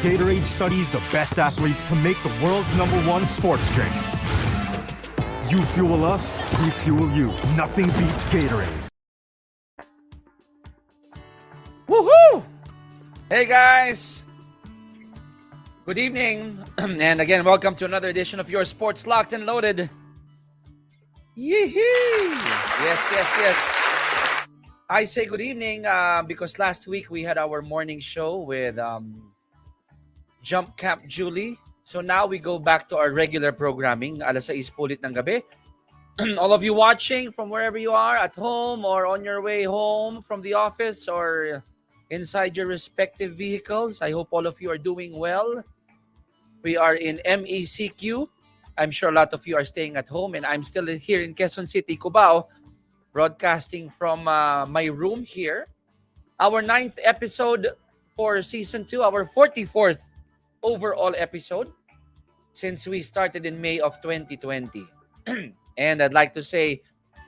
Gatorade studies the best athletes to make the world's #1 sports drink. You fuel us, we fuel you. Nothing beats Gatorade. Woohoo! Hey guys! Good evening, and again, welcome to another edition of your Sports Locked and Loaded. Yee-hee! Yes. I say good evening because last week we had our morning show with Jump Camp Julie. So now we go back to our regular programming, alas 6 po ulit ng gabi. All of you watching from wherever you are, at home or on your way home from the office or inside your respective vehicles, I hope all of you are doing well. We are in MECQ. I'm sure a lot of you are staying at home, and I'm still here in Quezon City, Cubao, broadcasting from my room here. Our 9th episode for Season 2, our 44th overall episode since we started in May of 2020. And I'd like to say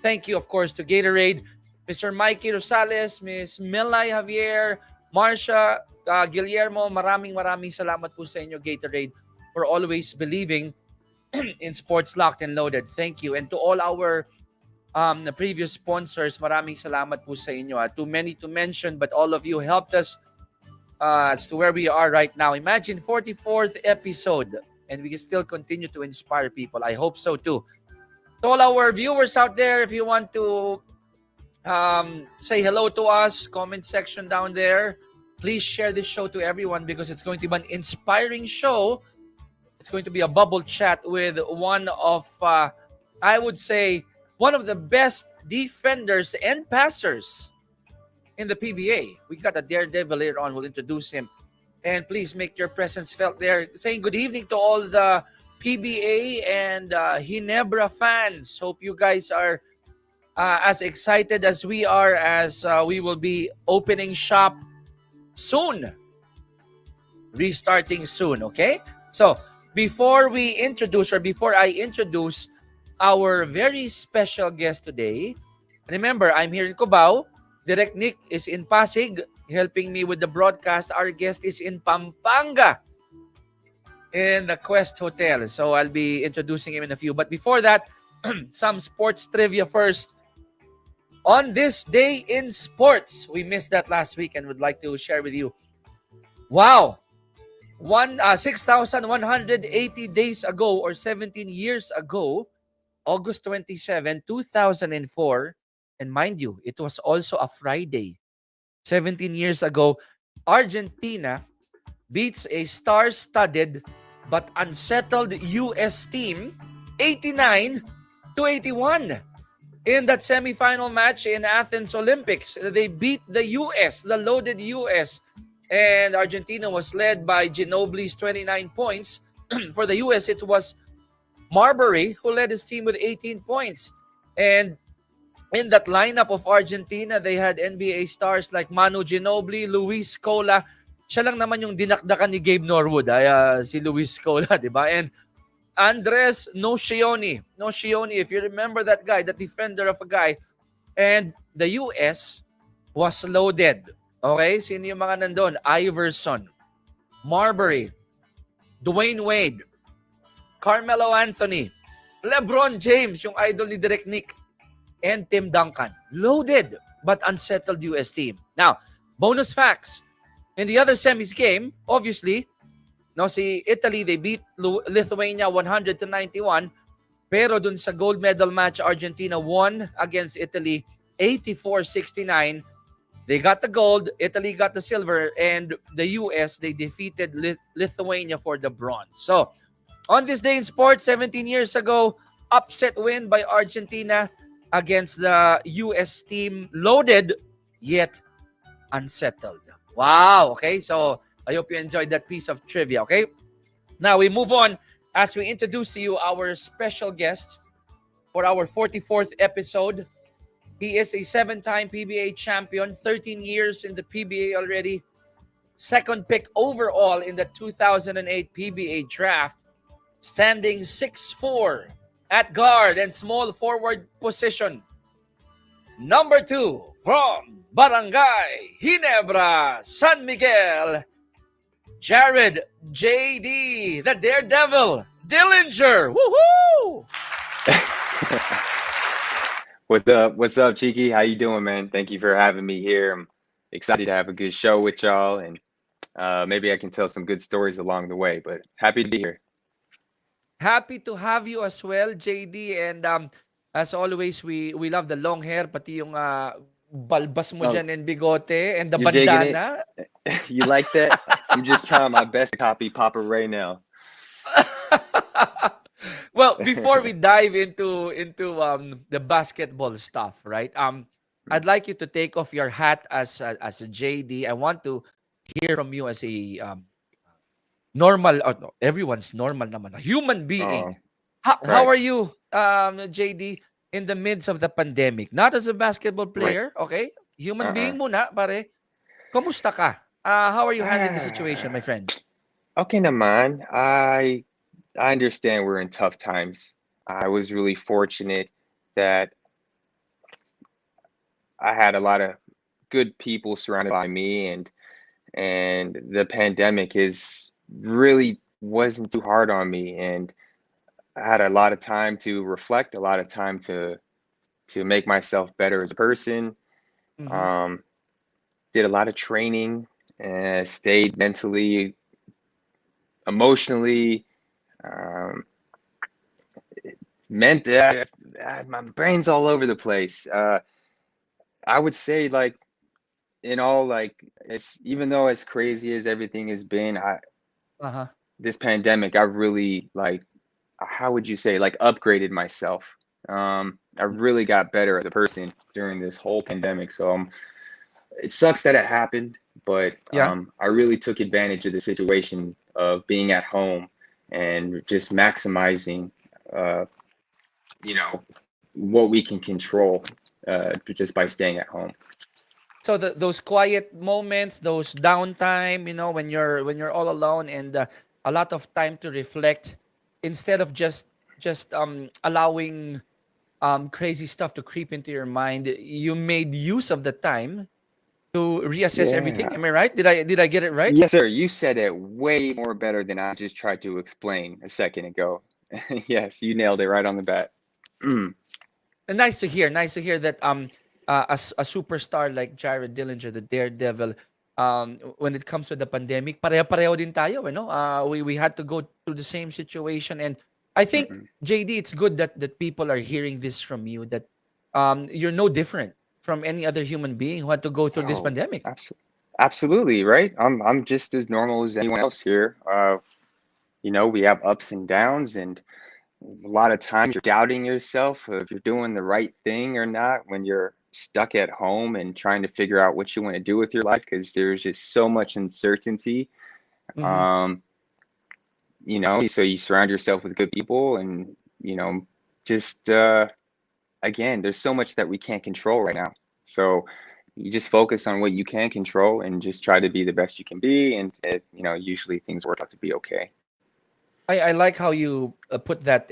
thank you, of course, to Gatorade, Mr. Mikey Rosales, Miss Melay Javier, Marcia, Guillermo, maraming salamat po sa inyo, Gatorade, for always believing in Sports Locked and Loaded. Thank you. And to all our previous sponsors, maraming salamat po sa inyo. Too many to mention, but all of you helped us as to where we are right now. Imagine 44th episode, and we can still continue to inspire people. I hope so too. To all our viewers out there, if you want to say hello to us, comment section down there. Please share this show to everyone because it's going to be an inspiring show. It's going to be a bubble chat with one of, I would say, one of the best defenders and passers in the PBA. We got a Daredevil later on. We'll introduce him. And please make your presence felt there. Saying good evening to all the PBA and Ginebra fans. Hope you guys are as excited as we are as we will be opening shop soon. Restarting soon, okay? So, before I introduce our very special guest today, remember, I'm here in Cubao. Direct Nick is in Pasig, helping me with the broadcast. Our guest is in Pampanga, in the Quest Hotel. So I'll be introducing him in a few. But before that, some sports trivia first. On this day in sports, we missed that last week and would like to share with you. Wow! 6,180 days ago or 17 years ago, August 27, 2004, and mind you, it was also a Friday. 17 years ago, Argentina beats a star-studded but unsettled U.S. team 89-81 in that semifinal match in Athens Olympics. They beat the U.S., the loaded U.S., and Argentina was led by Ginobili's 29 points. For the U.S., it was Marbury who led his team with 18 points. And in that lineup of Argentina, they had NBA stars like Manu Ginobili, Luis Scola. Siya lang naman yung dinakdakan ni Gabe Norwood, si Luis Scola, di ba? And Andres Nocioni, if you remember that guy, that defender of a guy. And the US was loaded. Okay? Sino yung mga nandun? Iverson, Marbury, Dwayne Wade, Carmelo Anthony, LeBron James, yung idol ni Direct Nick, and Tim Duncan. Loaded but unsettled US team. Now, bonus facts. In the other semis game, obviously, si Italy, they beat Lithuania 100-91. Pero dun sa gold medal match, Argentina won against Italy 84-69. They got the gold, Italy got the silver, and the US, they defeated Lithuania for the bronze. So, on this day in sports, 17 years ago, upset win by Argentina against the US team, loaded yet unsettled. Wow, okay? So, I hope you enjoyed that piece of trivia, okay? Now, we move on as we introduce to you our special guest for our 44th episode. He is a 7-time PBA champion, 13 years in the PBA already, second pick overall in the 2008 PBA draft, standing 6'4", at guard and small forward position. Number 2 from Barangay Ginebra, San Miguel, Jared JD, the Daredevil, Dillinger. Woohoo! What's up? What's up, Cheeky? How you doing, man? Thank you for having me here. I'm excited to have a good show with y'all, and maybe I can tell some good stories along the way. But happy to be here. Happy to have you as well, JD. And as always, we love the long hair, pati yung balbas mo Oh, dyan and bigote and the you're digging it? bandana. You like that? I'm just trying my best to copy Papa Ray now. Well, before we dive into the basketball stuff, right? I'd like you to take off your hat as a JD. I want to hear from you as a normal, no, everyone's normal naman, a human being. Oh, How right, are you, JD, in the midst of the pandemic? Not as a basketball right. player, okay? Human Uh-uh. being muna, pare. Kumusta ka? How are you handling the situation, my Ah, friend? okay, naman. I understand we're in tough times. I was really fortunate that I had a lot of good people surrounded by me, and the pandemic is really wasn't too hard on me, and I had a lot of time to reflect, a lot of time to make myself better as a person. Mm-hmm. um, did a lot of training and stayed mentally, emotionally, um, meant that my brain's all over the place. I would say, like, in all, like, it's even though as crazy as everything has been, I Uh-huh. this pandemic, I really, like, how would you say, like, upgraded myself. I really got better as a person during this whole pandemic. So it sucks that it happened, but Yeah. I really took advantage of the situation of being at home and just maximizing, uh, you know, what we can control, just by staying at home. So those quiet moments, those downtime, when you're all alone and a lot of time to reflect instead of just allowing crazy stuff to creep into your mind, you made use of the time to reassess everything. Yeah. Am I right? Did I get it right? Yes, sir. You said it way more better than I just tried to explain a second ago. Yes, you nailed it right on the bat. Mm, And nice to hear. Nice to hear that a superstar like Jared Dillinger, the Daredevil, when it comes to the pandemic, pareho-pareho din tayo, we had to go through the same situation, and I think mm-mm. JD, it's good that people are hearing this from you, that you're no different from any other human being who had to go through this Oh, pandemic. absolutely, right? I'm just as normal as anyone else here. We have ups and downs, and a lot of times you're doubting yourself if you're doing the right thing or not when you're stuck at home and trying to figure out what you want to do with your life because there's just so much uncertainty. Mm-hmm. Um, so you surround yourself with good people, and just again, there's so much that we can't control right now. So you just focus on what you can control and just try to be the best you can be, and usually things work out to be okay. I like how you put that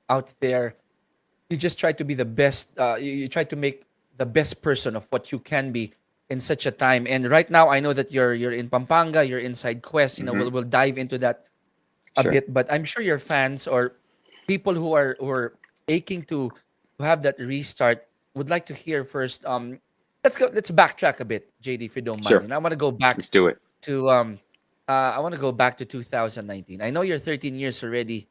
out there. You just try to be the best. You try to make the best person of what you can be in such a time. And right now, I know that you're in Pampanga. You're inside Quest. Hmm. We'll dive into that a Sure. bit. But I'm sure your fans or people who are aching to have that restart would like to hear first. Let's go. Let's backtrack a bit, JD, if you don't mind. Sure. And I want to go back Let's do it. to I want to go back to 2019. I know you're 13 years already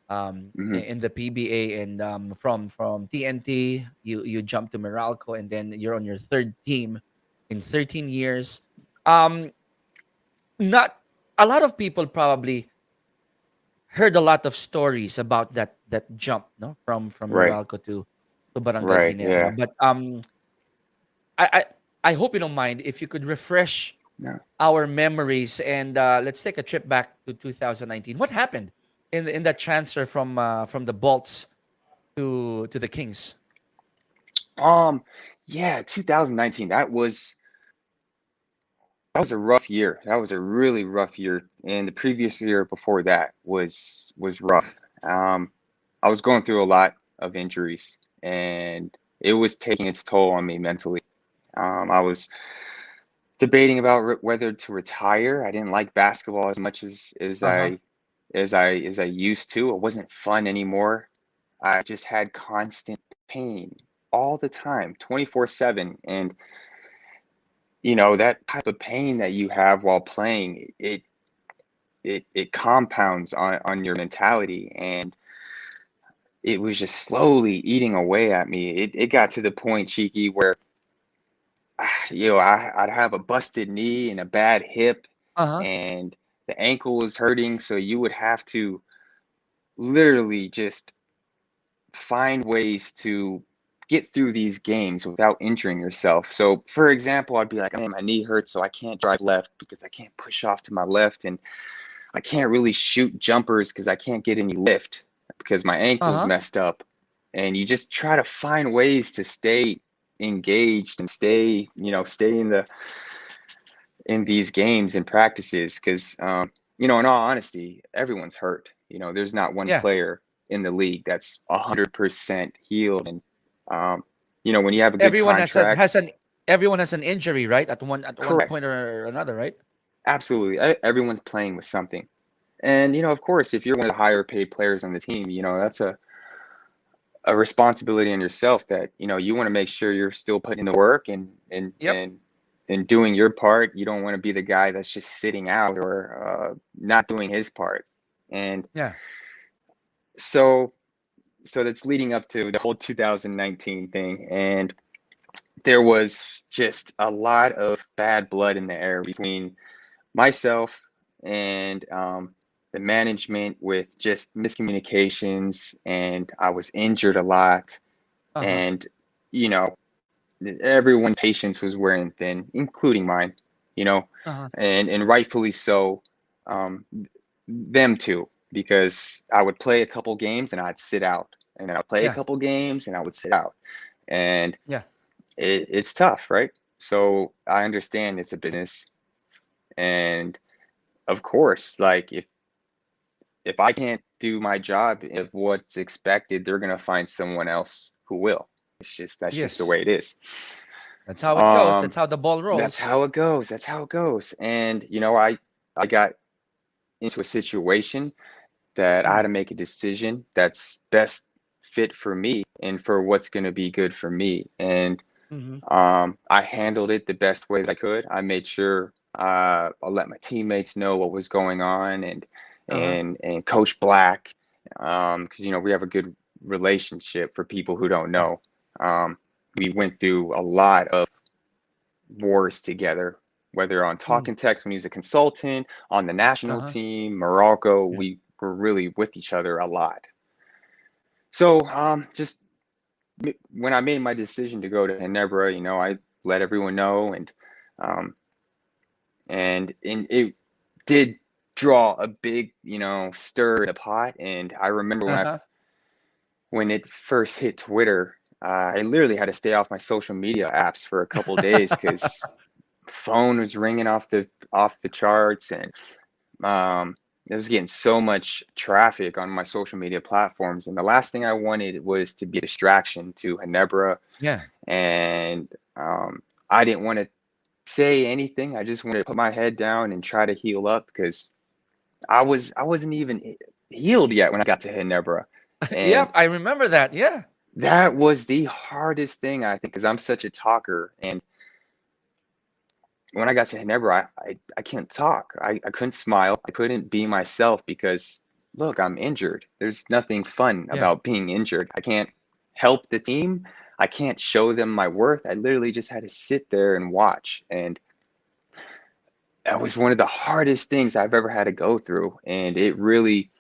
Hmm. in the PBA, and from TNT you jumped to Meralco, and then you're on your third team in 13 years. Um not a lot of people probably heard a lot of stories about that jump, no, from Right. Meralco to Barangay Right. Ginebra. Yeah. But I I I hope you don't mind if you could refresh No. our memories, and let's take a trip back to 2019. What happened in that transfer from the Bolts to the Kings? Um. Yeah. 2019. That was a rough year. That was a really rough year, and the previous year before that was rough. Um. I was going through a lot of injuries, and it was taking its toll on me mentally. I was debating about whether to retire. I didn't like basketball as much as Uh-huh. I used to. It wasn't fun anymore. I just had constant pain all the time, 24/7. And that type of pain that you have while playing, it compounds on your mentality, and it was just slowly eating away at me. It got to the point, Cheeky, where I'd have a busted knee and a bad hip, Uh-huh. and the ankle was hurting. So you would have to literally just find ways to get through these games without injuring yourself. So, for example, I'd be like, man, my knee hurts, so I can't drive left because I can't push off to my left, and I can't really shoot jumpers because I can't get any lift because my ankle's Uh-huh. messed up. And you just try to find ways to stay engaged and stay in these games and practices because in all honesty, everyone's hurt. There's not one Yeah. player in the league that's 100% healed. And when you have a good Everyone contract, everyone has an injury, right? At one correct, point or another, right? absolutely, everyone's playing with something. And of course, if you're one of the higher paid players on the team, that's a responsibility on yourself that you want to make sure you're still putting in the work Yep. and doing your part. You don't want to be the guy that's just sitting out or not doing his part. And Yeah. so that's leading up to the whole 2019 thing, and there was just a lot of bad blood in the air between myself and the management, with just miscommunications, and I was injured a lot. Uh-huh. And you know everyone's patience was wearing thin, including mine. you know Uh-huh. and rightfully so. um them too, because I would play a couple games and I'd sit out, and then I'd play a Yeah. couple games and I would sit out. And Yeah. it's tough, right? So I understand it's a business, and of course, like, if I can't do my job of what's expected, they're gonna find someone else who will. That's just the Yes. way it is. That's how it goes. That's Um, how the ball that's rolls. how it goes. That's how it goes. And I got into a situation that I had Mm. to make a decision that's best fit for me and for what's going to be good for me. And Mm-hmm. I handled it the best way that I could. I made sure I let my teammates know what was going on, and Uh-huh. Coach Black, because we have a good relationship. For people who don't Yeah. know, we went through a lot of wars together, whether on Mm. talking text when he was a consultant, on the national Uh-huh. team, Morocco. Yeah. We were really with each other a lot. So just when I made my decision to go to Ginebra, I let everyone know, um, and it did draw a big, stir in the pot. And I remember Uh-huh. when it first hit Twitter, I literally had to stay off my social media apps for a couple of days because phone was ringing off the charts, and um, it was getting so much traffic on my social media platforms. And the last thing I wanted was to be a distraction to Ginebra. Yeah. And I didn't want to say anything. I just wanted to put my head down and try to heal up, because I wasn't even healed yet when I got to Ginebra. And Yep. I remember that. Yeah. that was the hardest thing, I think, because I'm such a talker. And when I got to Ginebra, I couldn't talk. I couldn't smile. I couldn't be myself because, look, I'm injured. There's nothing fun Yeah. about being injured. I can't help the team. I can't show them my worth. I literally just had to sit there and watch. And that was one of the hardest things I've ever had to go through. And it really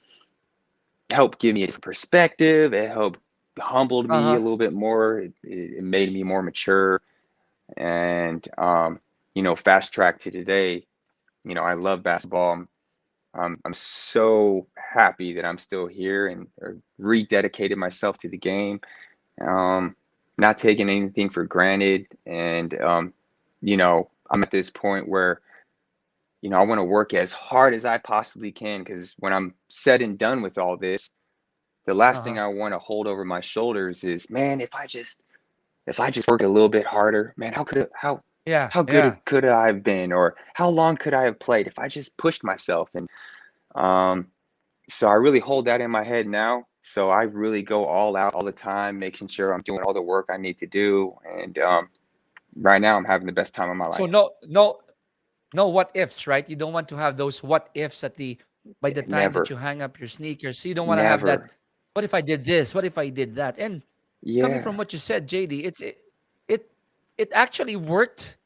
helped give me a different perspective. It helped humbled me a Uh-huh. little bit more. It made me more mature. And, fast track to today. I love basketball. I'm so happy that I'm still here and rededicated myself to the game. Um, Not taking anything for granted. And, I'm at this point where, I want to work as hard as I possibly can, because when I'm said and done with all this, the last thing Uh-huh. I want to hold over my shoulders is, man, if I just worked a little bit harder, man, Yeah, how good yeah. could I have been, or how long could I have played if I just pushed myself? And um, so I really hold that in my head now. So I really go all out all the time, making sure I'm doing all the work I need to do. And right now, I'm having the best time of my So life. no what ifs, right? You don't want to have those what ifs at the by the time that Never, you hang up your sneakers. So you don't want to have that. never. What if I did this? What if I did that? And coming from Yeah, what you said, JD, it it actually worked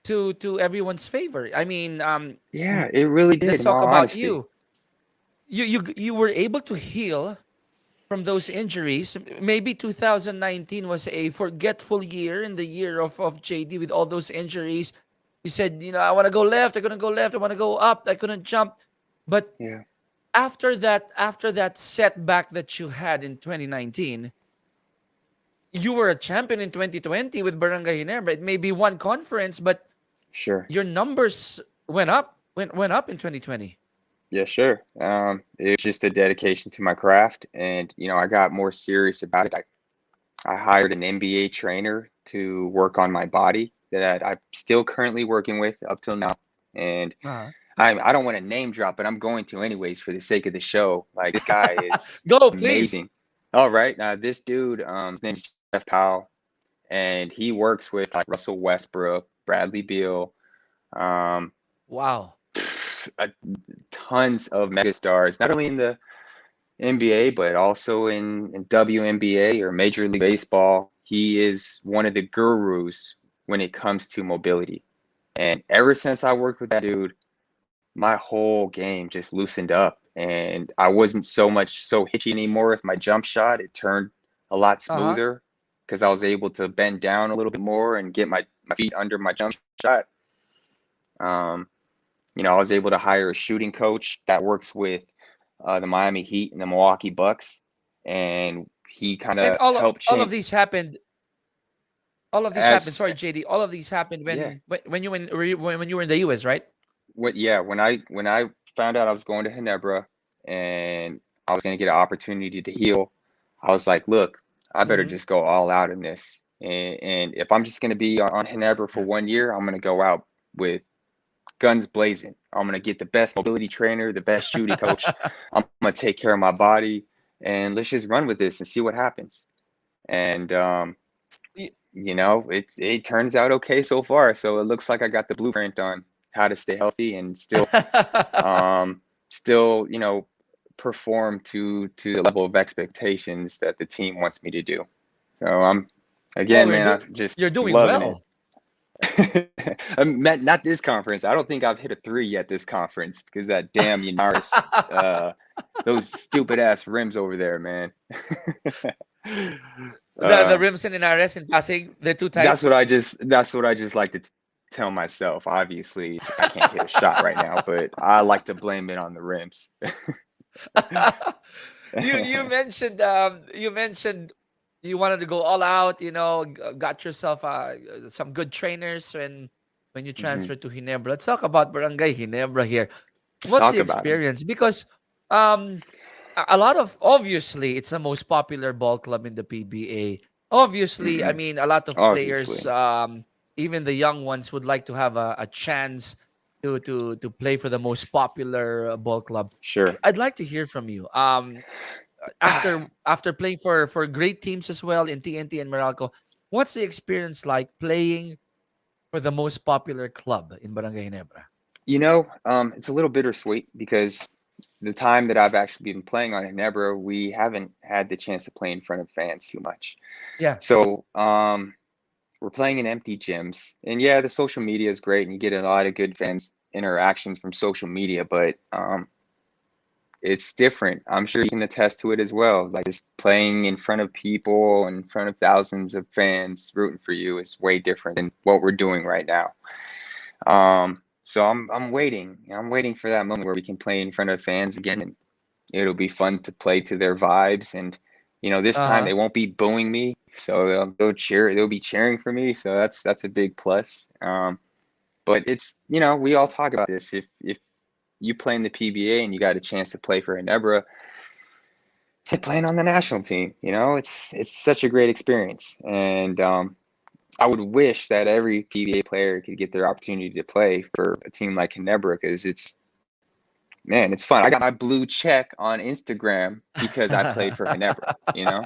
to everyone's favor. I mean, yeah, it really did. let's In talk all about honesty, you. You were able to heal from those injuries. Maybe 2019 was a forgetful year in the year of JD with all those injuries. He said, I want to go left, I couldn't go left, I want to go up, I couldn't jump. But yeah, after that setback that you had in 2019, you were a champion in 2020 with Barangay Ginebra. It may be one conference, but sure. your numbers went up in 2020. Yeah, sure. It was just a dedication to my craft, and I got more serious about it. I hired an NBA trainer to work on my body that I'm still currently working with up till now. And Uh-huh. I don't want to name drop, but I'm going to anyways for the sake of the show. Like this guy is Go, please. amazing. All right, now this dude, his name's Jeff Powell, and he works with like Russell Westbrook, Bradley Beal, um, Wow. a, tons of megastars, not only in the NBA, but also in WNBA or Major League Baseball. He is one of the gurus when it comes to mobility. And ever since I worked with that dude, my whole game just loosened up. And I wasn't so hitchy anymore with my jump shot. It turned a lot Uh-huh. smoother because I was able to bend down a little bit more and get my feet under my jump shot. Um, I was able to hire a shooting coach that works with the Miami Heat and the Milwaukee Bucks, and he kind And of helped all of change these happened. All of these happened. as Sorry, JD. All of these happened yeah. when you were in the US, right? When I found out I was going to Ginebra and I was going to get an opportunity to heal, I was like, look, I better Mm-hmm. just go all out in this. And if I'm just going to be on Ginebra for 1 year, I'm going to go out with guns blazing. I'm gonna get the best mobility trainer, the best shooting coach. I'm gonna take care of my body, and let's just run with this and see what happens. And Y- it turns out okay so far. So it looks like I got the blueprint on how to stay healthy and um, still, perform to the level of expectations that the team wants me to do. So oh, again, man, I'm just you're doing loving it. well. Not this conference. I don't think I've hit a three yet this conference because that damn Unaris, uh, those stupid ass rims over there, man. The uh, rims in RS in Pasig, they're too tight. that's what I just like to tell myself. Obviously, it's just I can't hit a shot right now, but I like to blame it on the rims. You mentioned you wanted to go all out. Got yourself some good trainers when you Mhm. transferred to Ginebra. Let's talk about Barangay Ginebra here. Let's What's the talk about them. experience? Because um, a lot of obviously it's the most popular ball club in the PBA. Obviously, I Hmm. mean a lot of players, Obviously, even the young ones, would like to have a chance to play for the most popular ball club. sure. I'd like to hear from you. After playing for great teams as well in TNT and Meralco, what's the experience like playing for the most popular club in Barangay Ginebra? It's a little bittersweet because the time that I've actually been playing on Ginebra, we haven't had the chance to play in front of fans too much. Yeah. So we're playing in empty gyms, and yeah, the social media is great, and you get a lot of good fans interactions from social media, but it's different. I'm sure you can attest to it as well. Like just playing in front of people, in front of thousands of fans rooting for you is way different than what we're doing right now. So I'm waiting. I'm waiting for that moment where we can play in front of fans again, and it'll be fun to play to their vibes. And this time Uh-huh. they won't be booing me, so they'll cheer. They'll be cheering for me. So that's a big plus. But it's we all talk about this. If you play in the PBA and you got a chance to play for Ginebra, to playing on the national team, it's such a great experience. And I would wish that every PBA player could get their opportunity to play for a team like Ginebra because man, it's fun. I got my blue check on Instagram because I played for Ginebra, you know?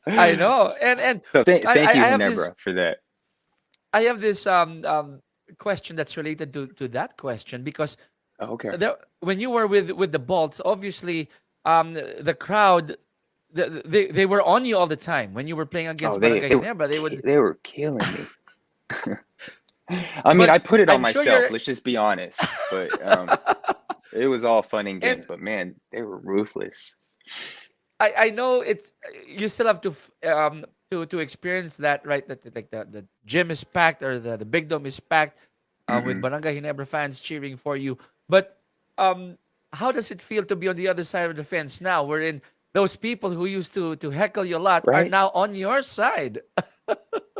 I know, and So thank you, I have this Ginebra, for that. question that's related to that question because Oh, okay. when you were with the Bolts, obviously, the crowd, they were on you all the time when you were playing Oh, against Barangay Ginebra. They would, they were killing me. I mean, I but put it on I'm sure myself. you're, Let's just be honest. But it was all fun and games. and But man, they were ruthless. I know it's you still have to to experience that, right? That like the gym is packed or the big dome is packed with Hmm. Barangay Ginebra fans cheering for you. But um, how does it feel to be on the other side of the fence now? Wherein those people who used to heckle you a lot are Right? now on your side.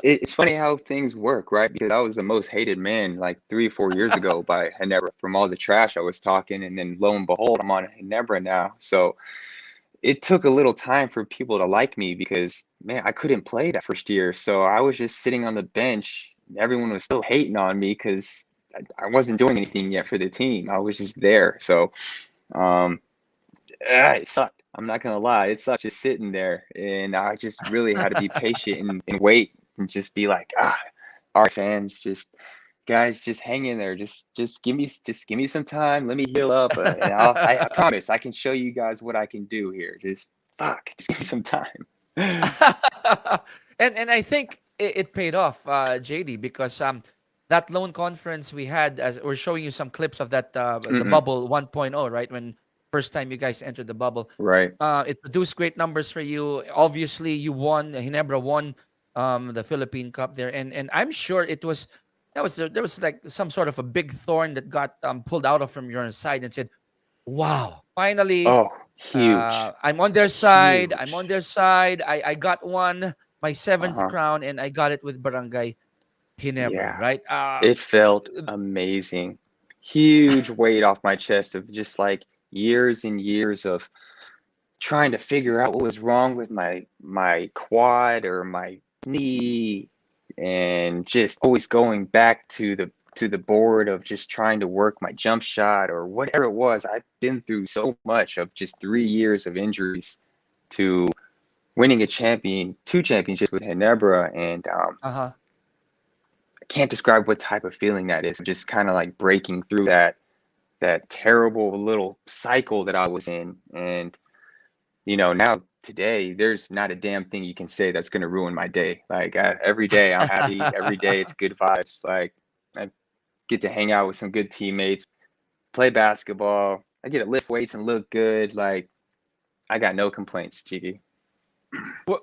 It's funny how things work, right? Because I was the most hated man like 3 or 4 years ago by Ginebra from all the trash I was talking, and then lo and behold, I'm on Ginebra now. So it took a little time for people to like me because man, I couldn't play that first year. So I was just sitting on the bench. Everyone was still hating on me because I wasn't doing anything yet for the team. I was just there. So um, it sucked. I'm not gonna lie, it sucked just sitting there, and I just really had to be patient and wait and just be like, all right, fans, just guys, just hang in there. Just give me some time. Let me heal up, and I promise I can show you guys what I can do here. Just give me some time. And I think it paid off, JD, because that loan conference we had, as we're showing you some clips of that the Hmm. bubble 1.0, right, when first time you guys entered the bubble, Right. it produced great numbers for you. Obviously, you won. Ginebra won the Philippine Cup there, and I'm sure it was there was like some sort of a big thorn that got pulled out of from your side and said, "Wow, finally." Oh, huge, I'm on their side. I'm on huge. their side. I got one, my seventh Uh-huh. crown, and I got it with Barangay Ginebra, Yeah. right? It felt amazing. Huge weight off my chest of just like years and years of trying to figure out what was wrong with my quad or my knee, and just always going back to the board of just trying to work my jump shot or whatever it was. I've been through so much of just 3 years of injuries to winning two championships with Ginebra, and Uh huh. I can't describe what type of feeling that is. Just kind of like breaking through that terrible little cycle that I was in. And now today, there's not a damn thing you can say that's going to ruin my day. Like every day I'm happy. Every day it's good vibes. Like I get to hang out with some good teammates, play basketball. I get to lift weights and look good. Like I got no complaints, Chigi.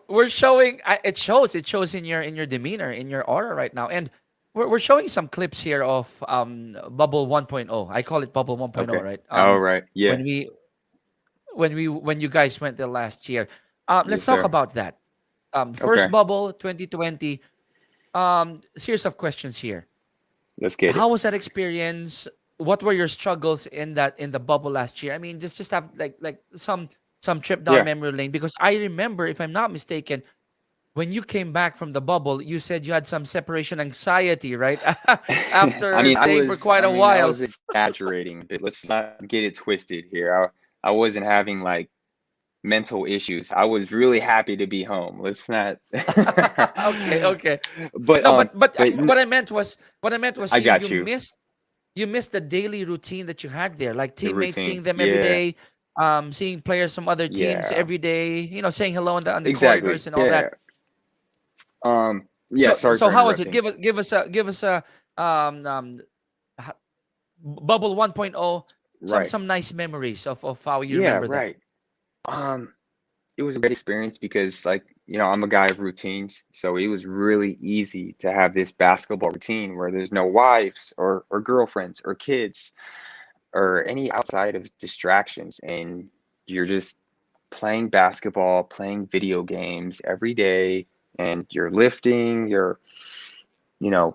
We're showing. It shows in your demeanor, in your aura right now, and we're showing some clips here of Bubble 1.0. I call it Bubble 1.0, Okay. right? All right. Yeah. When we when you guys went there last year. Let's Yes, talk sir. about that. First Okay. bubble 2020. Series of questions here. Let's get How it. was that experience? What were your struggles in the bubble last year? I mean, just have like some trip down Yeah. memory lane because I remember, if I'm not mistaken, when you came back from the bubble, you said you had some separation anxiety, right? I After mean, staying for quite a I while. was exaggerating, but let's not get it twisted here. I wasn't having like mental issues. I was really happy to be home. Let's not. Okay, okay. but No, but what I meant was I you got you. you missed the daily routine that you had there, like The teammates, routine. seeing them every Yeah. day, seeing players from other teams Yeah. every day, saying hello on the Exactly. corridors and all that. Yeah. Yeah, sorry So for how was it? interrupting. Give us a um, um h- bubble 1.0, Right. some nice memories of how you Yeah, remember that. right. Um it was a great experience because like, I'm a guy of routines, so it was really easy to have this basketball routine where there's no wives or girlfriends or kids or any outside of distractions, and you're just playing basketball, playing video games every day, and you're lifting, you're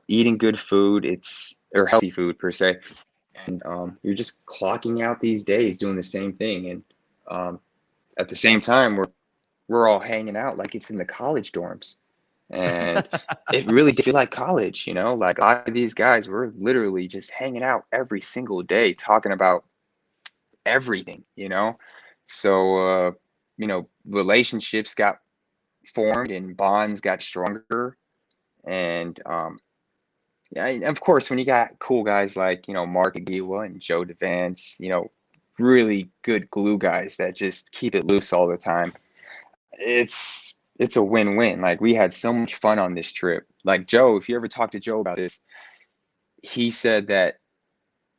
eating good food, it's or healthy food per se, and you're just clocking out these days doing the same thing, and um, at the same time we're all hanging out like it's in the college dorms, And it really did feel like college, you know, like a lot of these guys were literally just hanging out every single day talking about everything, you know. So you know, relationships got formed and bonds got stronger. And yeah, and of course, when you got cool guys like, you know, Mark Aguiwa and Joe Devance, you know, really good glue guys that just keep it loose all the time, it's a win-win. Like, we had so much fun on this trip. Like, Joe, if you ever talk to Joe about this, he said that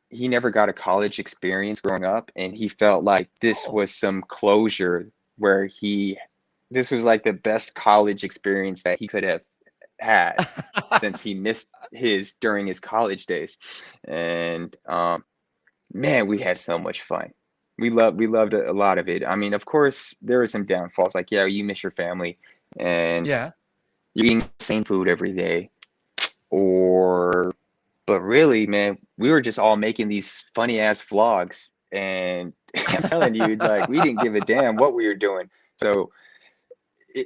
he never got a college experience growing up, and he felt like this Oh. was some closure where this was like the best college experience that he could have had since he missed his during his college days. And man, we had so much fun. We loved a lot of it. I mean, of course, there were some downfalls. Like, yeah, you miss your family, and Yeah. you're eating the same food every day. Or, but really, man, we were just all making these funny ass vlogs, and I'm telling you, like, we didn't give a damn what we were doing. So,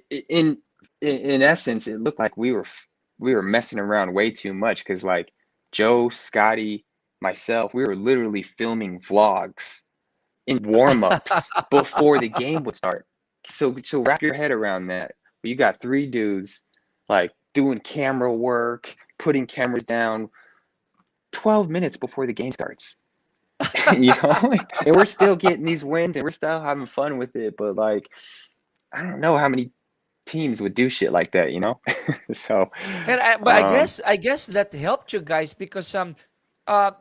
in essence, it looked like we were messing around way too much, because like Joe, Scotty, myself, we were literally filming vlogs in warm-ups before the game would start. So wrap your head around that. You got three dudes like doing camera work, putting cameras down 12 minutes before the game starts. You know, and we're still getting these wins and we're still having fun with it. But like, I don't know how many teams would do shit like that, you know? So, But I guess that helped you guys because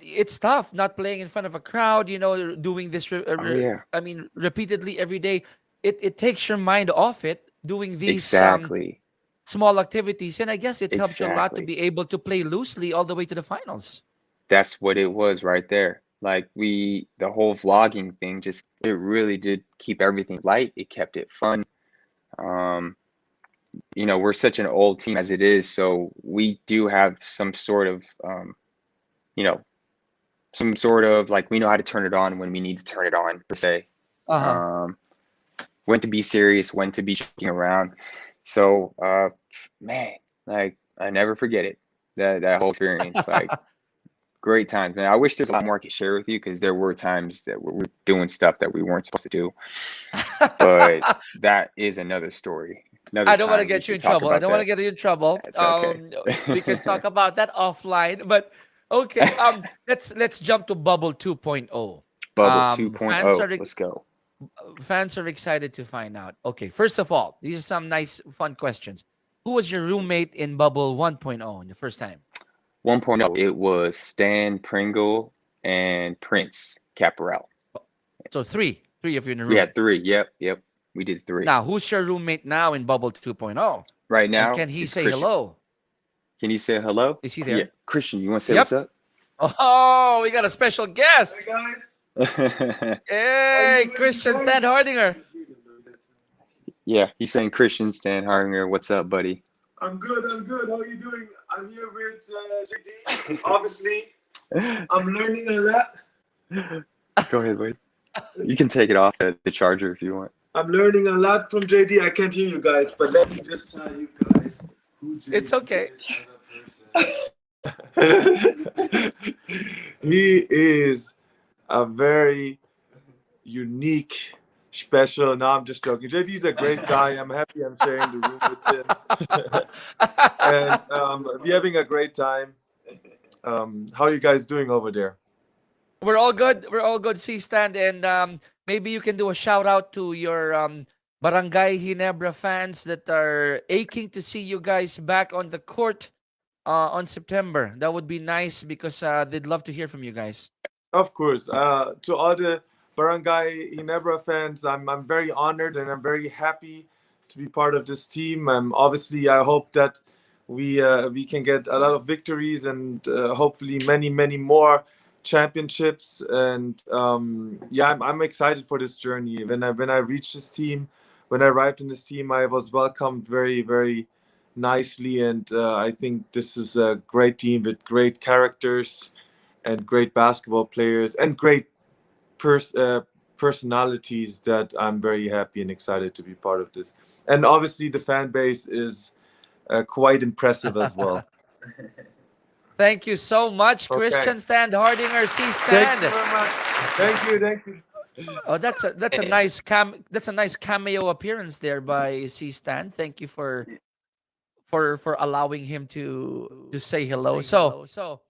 it's tough not playing in front of a crowd. Doing this. oh yeah, I mean, repeatedly every day. It takes your mind off it. Doing these exactly, small activities, and I guess it helped you a lot to exactly. be able to play loosely all the way to the finals. That's what it was right there. Like, the whole vlogging thing, just it really did keep everything light. It kept it fun. Um, you know, we're such an old team as it is, so we do have some sort of, you know, some sort of like, we know how to turn it on when we need to turn it on, per se. Uh huh. Um, when to be serious, when to be joking around. So, man, like, I never forget it. That whole experience, like, great times, man. I wish there's a lot more I could share with you, because there were times that we were doing stuff that we weren't supposed to do. But that is another story. Another I don't want to time we get you should in talk trouble. I about don't want to that. get you in trouble. That's okay. We can talk about that offline. But okay, let's jump to Bubble 2.0. Bubble Um, fans 2.0. are Let's go. fans are excited to find out. Okay, first of all, these are some nice, fun questions. Who was your roommate in Bubble 1.0 in the first time? 1.0. It was Stan Pringle and Prince Caparel. So three of you in the We room. had three. Yep, yep. We did three. Now, who's your roommate now in Bubble 2.0? Right And now, can he it's say Christian. hello? Can you say hello? Is he Yeah, there? Christian, you want to say what's Yep. up? Oh, we got a special Hey guest. guys, how you Hey, doing Christian today? Sandhardinger. Yeah, he's saying Christian Stan Hardinger. What's up, buddy? I'm good. I'm good. How you doing? I'm here with JD. Obviously, I'm learning a lot. Go ahead, boys. You can take it off the charger if you want. I'm learning a lot from JD. I can't hear you guys, but let me just tell you guys who It's JD okay. is as a person. He is a very unique, special. No, I'm just joking. JD's a great guy. I'm happy I'm sharing the room with him. And we're having a great time. How are you guys doing over there? We're all good. We're all good, C-Stand. And maybe you can do a shout out to your Barangay Ginebra fans that are aching to see you guys back on the court on September. That would be nice because they'd love to hear from you guys. Of course. To all the Barangay Ginebra fans, I'm very honored and I'm very happy to be part of this team. Obviously, I hope that we can get a lot of victories and hopefully many more championships. And yeah, I'm excited for this journey. When I reached this team, when I arrived in this team, I was welcomed very nicely, and I think this is a great team with great characters and great basketball players and great pers- uh, personalities that I'm very happy and excited to be part of this. And obviously, the fan base is quite impressive as well. Thank you so much, Okay. Christian Stand Hardinger. C Thank Stand. you very much. Thank you. Oh, that's a nice cameo appearance there by C Stan. Thank you for allowing him to say hello. So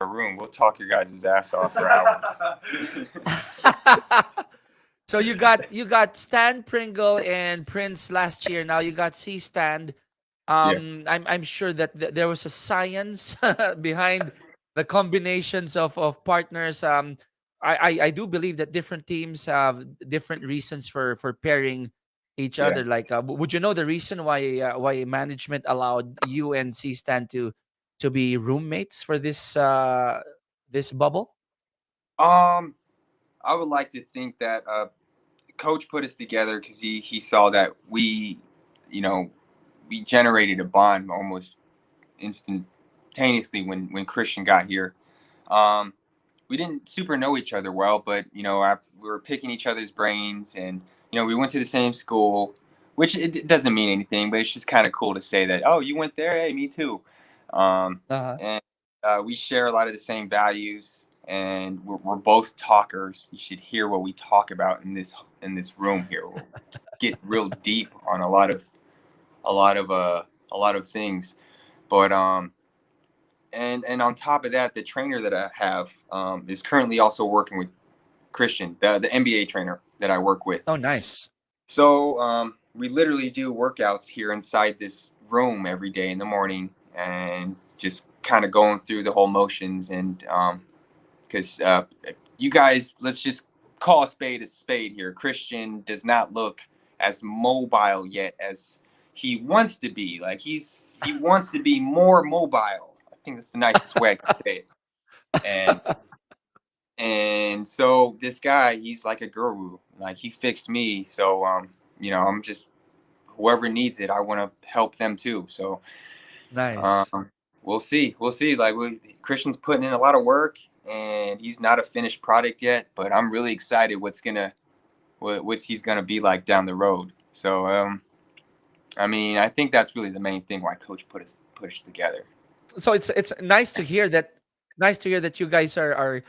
A room. We'll talk your guys' ass off for hours. so you got Stan Pringle and Prince last year. Now you got C Stand. I'm sure that there was a science behind the combinations of partners. I do believe that different teams have different reasons for pairing each Yeah. other. Like, would you know the reason why management allowed you and C Stan to be roommates for this bubble? I would like to think that coach put us together because he saw that you know, we generated a bond almost instantaneously when Christian got here. We didn't super know each other well, but we were picking each other's brains, and we went to the same school, which it doesn't mean anything, but it's just kind of cool to say that, oh, you went there, hey, me too. Uh-huh. And we share a lot of the same values, and we're both talkers. You should hear what we talk about in this room here. We'll get real deep on a lot of things, but and on top of that, the trainer that I have is currently also working with Christian, the NBA trainer that I work with. Oh, nice. So we literally do workouts here inside this room every day in the morning, and just kind of going through the whole motions. And because you guys, let's just call a spade here. Christian does not look as mobile yet as he wants to be. Like he wants to be more mobile. I think that's the nicest way I can say it. And so this guy, he's like a guru. Like he fixed me. So I'm just, whoever needs it, I want to help them too. So Nice. we'll see. Like Christian's putting in a lot of work, and he's not a finished product yet. But I'm really excited what he's gonna be like down the road. So I think that's really the main thing why Coach put us together. So it's nice to hear that. Nice to hear that you guys are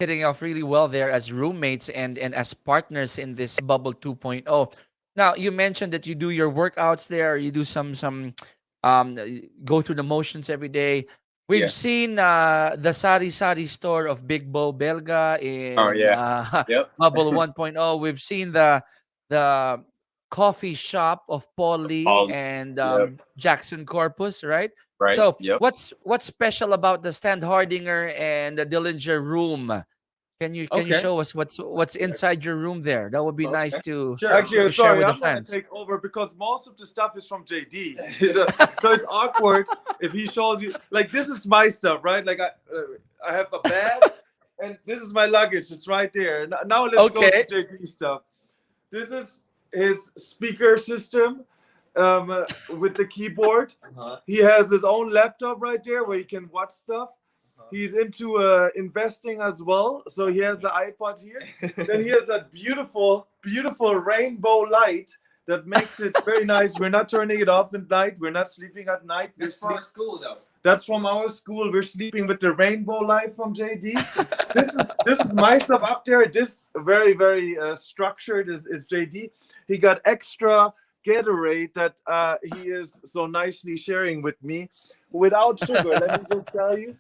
hitting off really well there as roommates and as partners in this bubble 2.0. Now you mentioned that you do your workouts there. You do some um go through the motions every day. We've Yeah. seen the Sari Sari store of Big Bo Belga in Oh yeah. Yep. bubble 1.0. We've seen the coffee shop of Paul Lee All. and Yep. Jackson Corpus, right? Right. So Yep. what's special about the Stand Hardinger and the Dillinger room? Can you Okay. show us what's inside your room there? That would be nice to Sure. Actually, to I'm share sorry, with the I'm gonna fans. take over because most of the stuff is from JD. So it's awkward if he shows you. Like this is my stuff, right? Like I have a bag, and this is my luggage. It's right there. Now let's go Okay. to JD stuff. This is his speaker system with the keyboard. He has his own laptop right there where he can watch stuff. He's into investing as well, so he has the iPod here. Then he has that beautiful rainbow light that makes it very nice. We're not turning it off at night. We're not sleeping at night. That's from our school, though. That's from our school. We're sleeping with the rainbow light from JD. This is my stuff up there. This very structured is JD. He got extra Gatorade that he is so nicely sharing with me without sugar. Let me just tell you,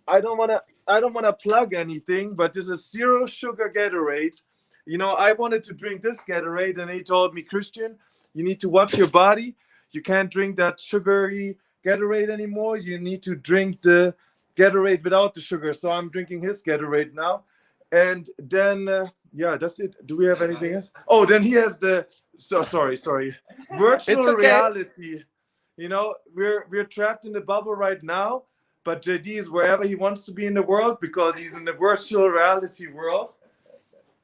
I don't wanna plug anything, but this is 0 sugar Gatorade. I wanted to drink this Gatorade, and he told me, Christian, you need to watch your body. You can't drink that sugary Gatorade anymore. You need to drink the Gatorade without the sugar. So I'm drinking his Gatorade now. And then that's it. Do we have anything else? Oh, then he has sorry. Virtual It's okay. reality. We're trapped in the bubble right now, but JD is wherever he wants to be in the world because he's in the virtual reality world.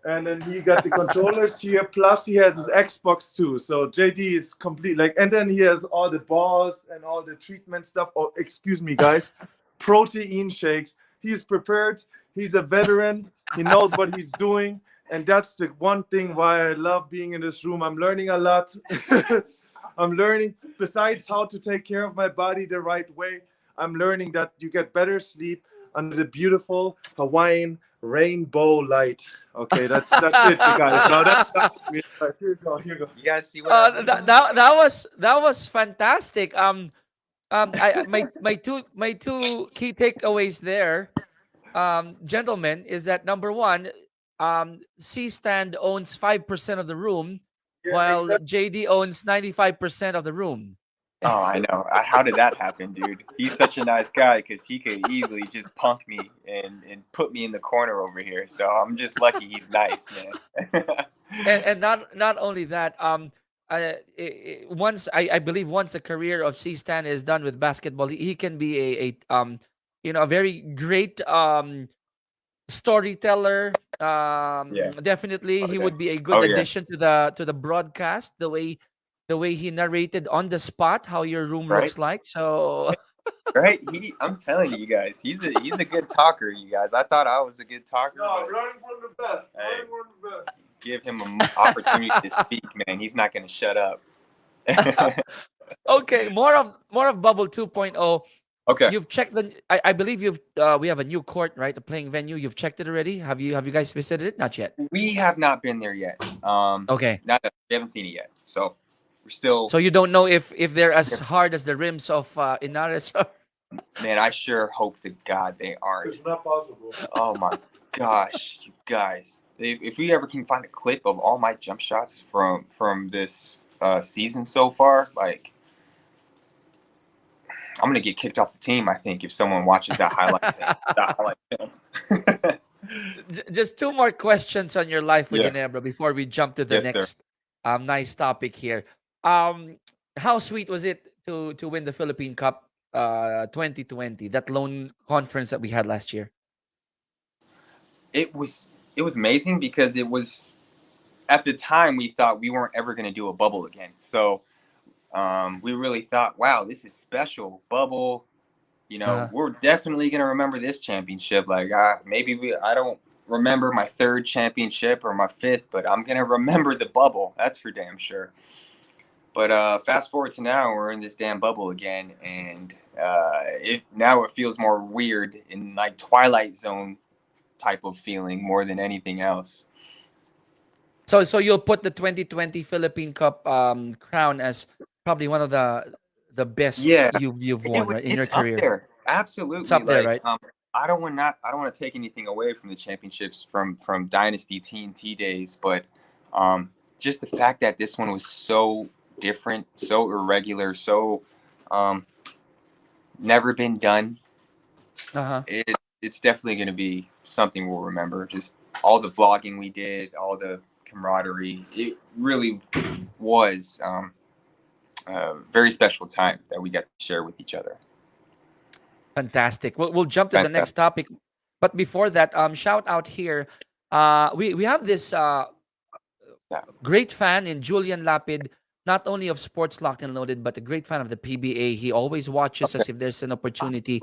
And then he got the controllers here, plus he has his Xbox too. So JD is complete. And then he has all the balls and all the treatment stuff. Oh, excuse me, guys. Protein shakes. He's prepared. He's a veteran. He knows what he's doing. And that's the one thing why I love being in this room. I'm learning a lot. I'm learning. Besides how to take care of my body the right way, I'm learning that you get better sleep under the beautiful Hawaiian rainbow light. Okay, that's it, you guys. Now that's here you go. Here you go. You guys see what I mean? That was fantastic. My two key takeaways there, gentlemen, is that number one, C stand owns 5% of the room, Yeah, while exactly. JD owns 95% of the room. Oh, I know. How did that happen, dude? He's such a nice guy because he could easily just punk me and put me in the corner over here. So I'm just lucky he's nice, man. And not only that, once I believe once the career of C Stan is done with basketball, he can be a very great storyteller. Yeah. Definitely, Oh, he yeah. would be a good Oh, yeah. addition to the broadcast. The way he narrated on the spot how your room Right? looks like. So Right? I'm telling you guys, he's a good talker, you guys. I thought I was a good talker, No, I'm but learning from the best. hey, Learning from the best. give him an opportunity to speak, man. He's not going to shut up. okay, more of Bubble 2.0. Okay. You've checked I believe we have a new court, right? A playing venue. You've checked it already? Have you guys visited it? Not yet. We have not been there yet. Okay. We haven't seen it yet. So we're still, So you don't know if they're as hard as the rims of Inares. man, I sure hope to God they aren't. It's not possible. Oh my gosh, you guys. If we ever can find a clip of all my jump shots from this season so far, like, I'm gonna get kicked off the team, I think, if someone watches that highlight film. Just two more questions on your life with Yeah. Ginebra before we jump to the Yes, sir. next nice topic here. How sweet was it to win the Philippine Cup 2020, that lone conference that we had last year? It was amazing because it was, at the time, we thought we weren't ever gonna do a bubble again. So we really thought, wow, this is special. Bubble, we're definitely going to remember this championship. Like, I don't remember my third championship or my fifth, but I'm going to remember the bubble. That's for damn sure. But fast forward to now, we're in this damn bubble again. And now it feels more weird in like Twilight Zone type of feeling more than anything else. So you'll put the 2020 Philippine Cup crown as probably one of the best you've won, right, in your It's up career. there. Absolutely. It's up there, Like, right? I don't want to take anything away from the championships from Dynasty TNT days, but just the fact that this one was so different, so irregular, so never been done. It's definitely going to be something we'll remember. Just all the vlogging we did, all the camaraderie. It really was a very special time that we got to share with each other. Fantastic. We'll jump to the next topic, but before that, shout out here. We have this great fan in Julian Lapid, not only of Sports Locked and Loaded, but a great fan of the PBA. He always watches us if there's an opportunity.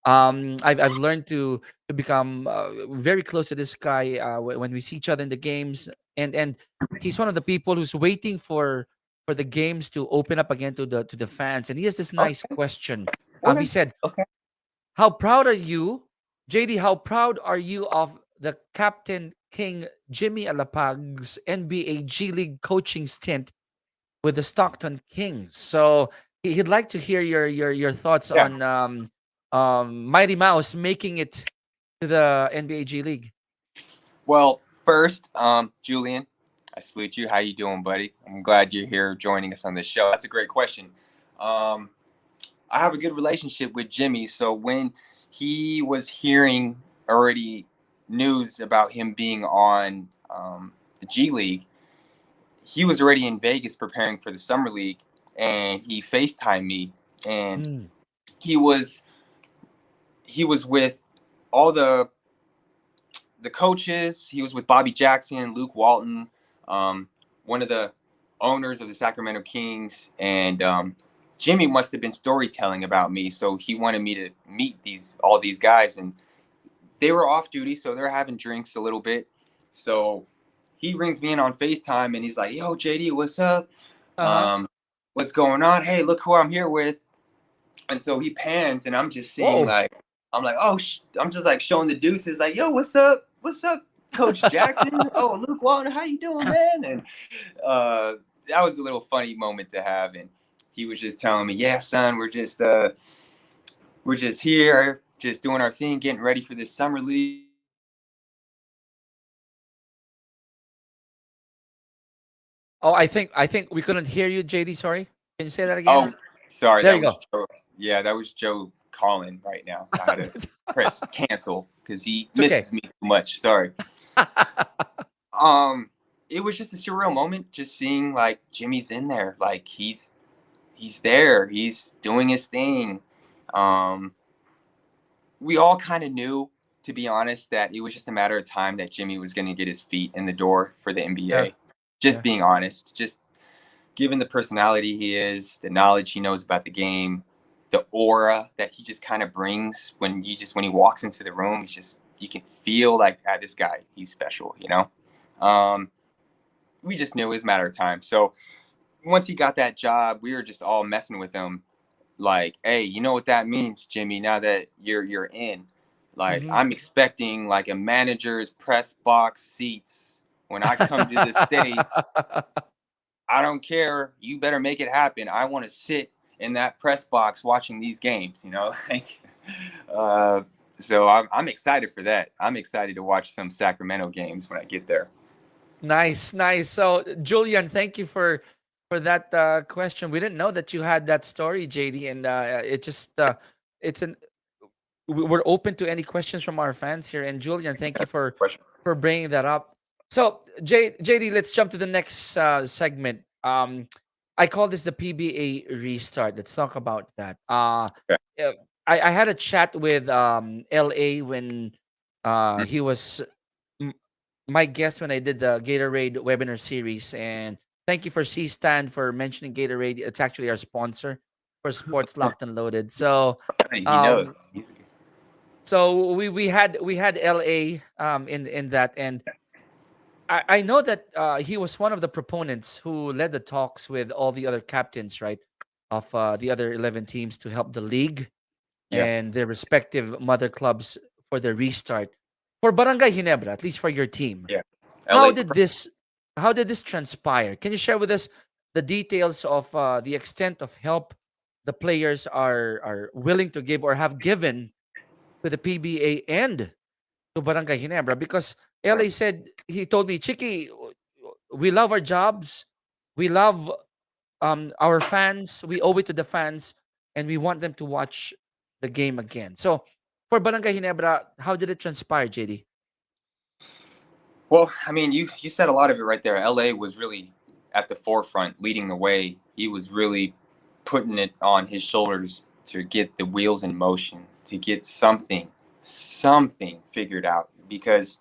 I've learned to become very close to this guy when we see each other in the games, and he's one of the people who's waiting for the games to open up again to the fans. And he has this nice question. He said, "How proud are you, JD? How proud are you of the Captain King Jimmy Alapag's NBA G League coaching stint with the Stockton Kings?" So he'd like to hear your thoughts on Mighty Mouse making it to the NBA G League. Well, first, Julian, I salute you. How you doing, buddy? I'm glad you're here joining us on this show. That's a great question. I have a good relationship with Jimmy, so when he was hearing already news about him being on the G League, he was already in Vegas preparing for the Summer League, and he FaceTimed me, and he was with all the coaches. He was with Bobby Jackson, Luke Walton, one of the owners of the Sacramento Kings, and Jimmy must have been storytelling about me, so he wanted me to meet all these guys, and they were off duty, so they're having drinks a little bit. So he rings me in on FaceTime, and he's like, "Yo, JD, what's up? what's going on? Hey, look who I'm here with. And so he pans, and I'm just seeing Whoa. like, I'm like, oh, I'm just like showing the deuces, like, yo, what's up? What's up, Coach Jackson? Oh, Luke Walton, how you doing, man? And that was a little funny moment to have. And he was just telling me, yeah, son, we're just here, just doing our thing, getting ready for this summer league. Oh, I think we couldn't hear you, JD. Sorry. Can you say that Oh, again? sorry, There that you was go. Joe. Yeah, that was Joe calling right now. I had to press cancel because he It's okay. misses me too much. Sorry. Um, it was just a surreal moment, just seeing like Jimmy's in there, like he's there, he's doing his thing. Um, we all kind of knew, to be honest, that it was just a matter of time that Jimmy was going to get his feet in the door for the Yeah. NBA. Just Yeah. being honest, just given the personality he is, the knowledge he knows about the game, the aura that he just kind of brings when he walks into the room, he's just, you can feel like, this guy, he's special, you know. We just knew it was a matter of time. So once he got that job, we were just all messing with him, like, hey, you know what that means, Jimmy? Now that you're in, like, Hmm. I'm expecting like a manager's press box seats when I come to the states. I don't care. You better make it happen. I want to sit in that press box watching these games. You know, like, uh, so I'm excited for that. I'm excited to watch some Sacramento games when I get there. Nice, nice. So, Julian, thank you for that question. We didn't know that you had that story, JD, and it just it's an we're open to any questions from our fans here. And Julian, thank you Question. for bringing that up. So, JD, let's jump to the next segment. I call this the PBA restart. Let's talk about that. Okay. Uh, I had a chat with LA when Mhm. he was my guest when I did the Gatorade webinar series. And thank you for C Stand for mentioning Gatorade. It's actually our sponsor for Sports Locked and Loaded. So, He knows. um, we had LA in that, and I know that he was one of the proponents who led the talks with all the other captains, right, of the other 11 teams to help the league Yeah. and their respective mother clubs for the restart for Barangay Ginebra, at least for your team. Yeah. How LA. did this how did this transpire? Can you share with us the details of the extent of help the players are willing to give or have given to the PBA and to Barangay Ginebra? Because LA said, he told me, Chiki, we love our jobs, we love our fans, we owe it to the fans, and we want them to watch the game again. So for Barangay Ginebra, how did it transpire, JD? Well, I mean, you said a lot of it right there. LA was really at the forefront, leading the way. He was really putting it on his shoulders to get the wheels in motion, to get something figured out. Because,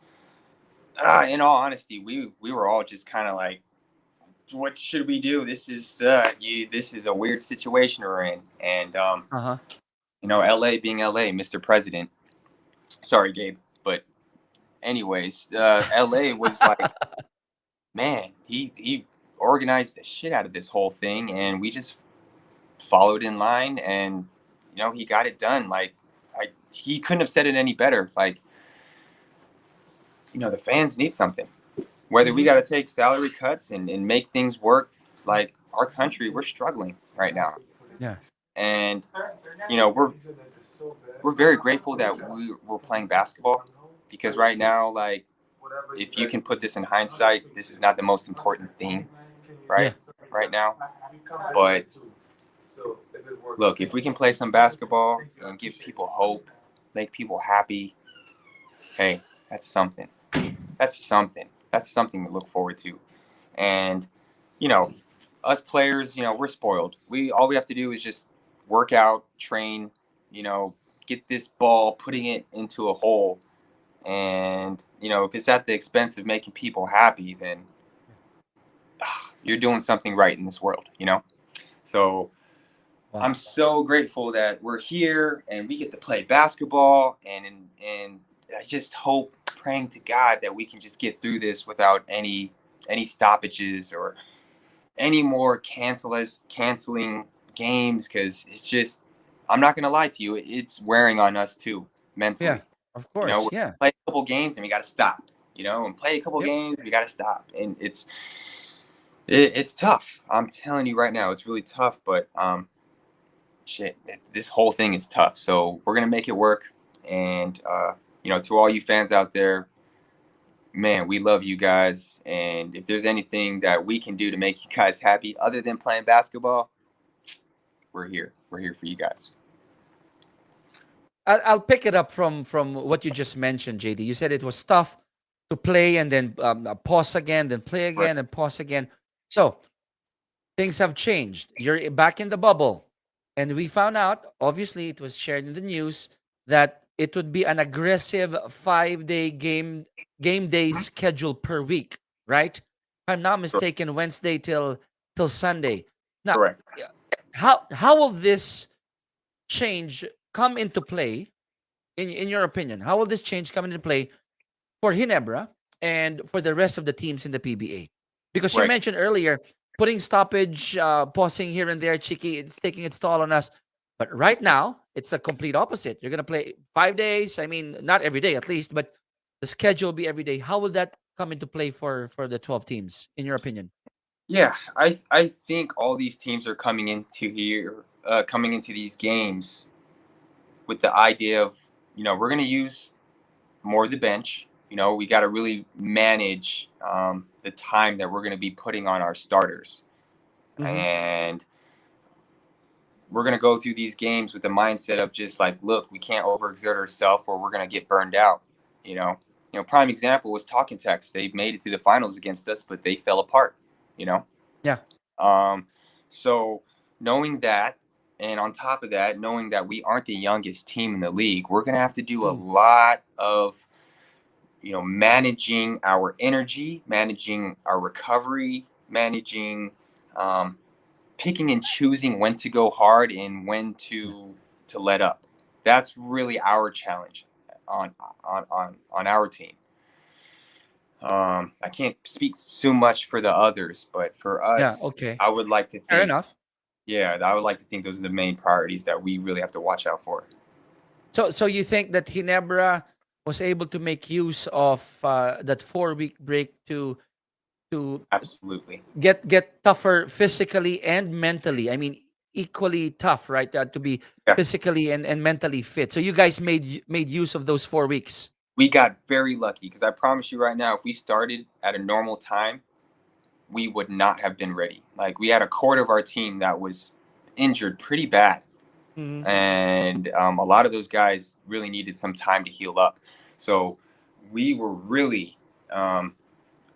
in all honesty, we were all just kind of like, what should we do? This is a weird situation we're in. And Uh huh. LA being LA, Mr. President. Sorry, Gabe, but anyways, LA was like, man, he organized the shit out of this whole thing, and we just followed in line, and he got it done. Like, he couldn't have said it any better. Like, the fans need something. Whether we Hmm. got to take salary cuts and make things work, like our country, we're struggling right now, Yeah. and we're very grateful that we're playing basketball, because right now, like, if you can put this in hindsight, this is not the most important thing, Yeah. right now. But look, if we can play some basketball and give people hope, make people happy, hey, that's something. That's something. That's something to look forward to. And, you know, us players, we're spoiled. All we have to do is just work out, train, you know, get this ball, putting it into a hole. And, if it's at the expense of making people happy, then you're doing something right in this world. So Wow. I'm so grateful that we're here and we get to play basketball, and I just hope, praying to God, that we can just get through this without any stoppages or any more canceling games, because it's just, I'm not gonna lie to you, it's wearing on us too Yeah, mentally. of You know, course. we Yeah. play a couple games and we got to stop. You know, and play a couple Yep. games, we got to stop, and it's tough. I'm telling you right now, it's really tough. But shit, this whole thing is tough. So we're gonna make it work. And you know, to all you fans out there, man, we love you guys. And if there's anything that we can do to make you guys happy, other than playing basketball, we're here. We're here for you guys. I'll pick it up from what you just mentioned, JD. You said it was tough to play and then pause again, then play Right. again and pause again. So things have changed. You're back in the bubble, and we found out. Obviously, it was shared in the news that it would be an aggressive 5-day game day schedule per week. Right? If I'm not mistaken, Wednesday till Sunday. Now, Correct. yeah, how will this change come into play in your opinion? How will this change come into play for Ginebra and for the rest of the teams in the PBA? Because you Right. mentioned earlier putting stoppage, pausing here and there, Chiki, it's taking its toll on us. But right now, it's a complete opposite. You're gonna play 5 days. I mean, not every day at least, but the schedule will be every day. How will that come into play for the 12 teams, in your opinion? Yeah, I think all these teams are coming into these games with the idea of, you know, we're going to use more of the bench. You know, we got to really manage the time that we're going to be putting on our starters. Mm-hmm. And we're going to go through these games with the mindset of just like, look, we can't overexert ourselves or we're going to get burned out. You know, prime example was Talking Text. They made it to the finals against us, but they fell apart, you know. Yeah. Um, so knowing that, and on top of that, knowing that we aren't the youngest team in the league, we're gonna have to do a Mm. lot of, managing our energy, managing our recovery, managing, um, picking and choosing when to go hard and when Yeah. to let up. That's really our challenge on on our team. I can't speak too much for the others, but for Yeah. us, Okay. I would like to Fair think, enough. yeah, I would like to think those are the main priorities that we really have to watch out for. So you think that Ginebra was able to make use of that 4 week break to Absolutely. get tougher physically and mentally? I mean, equally tough, right? To be Yeah. physically and mentally fit. So you guys made use of those 4 weeks. We got very lucky because I promise you right now, if we started at a normal time, we would not have been ready. Like, we had a quarter of our team that was injured pretty bad. Hmm. And a lot of those guys really needed some time to heal up. So we were really,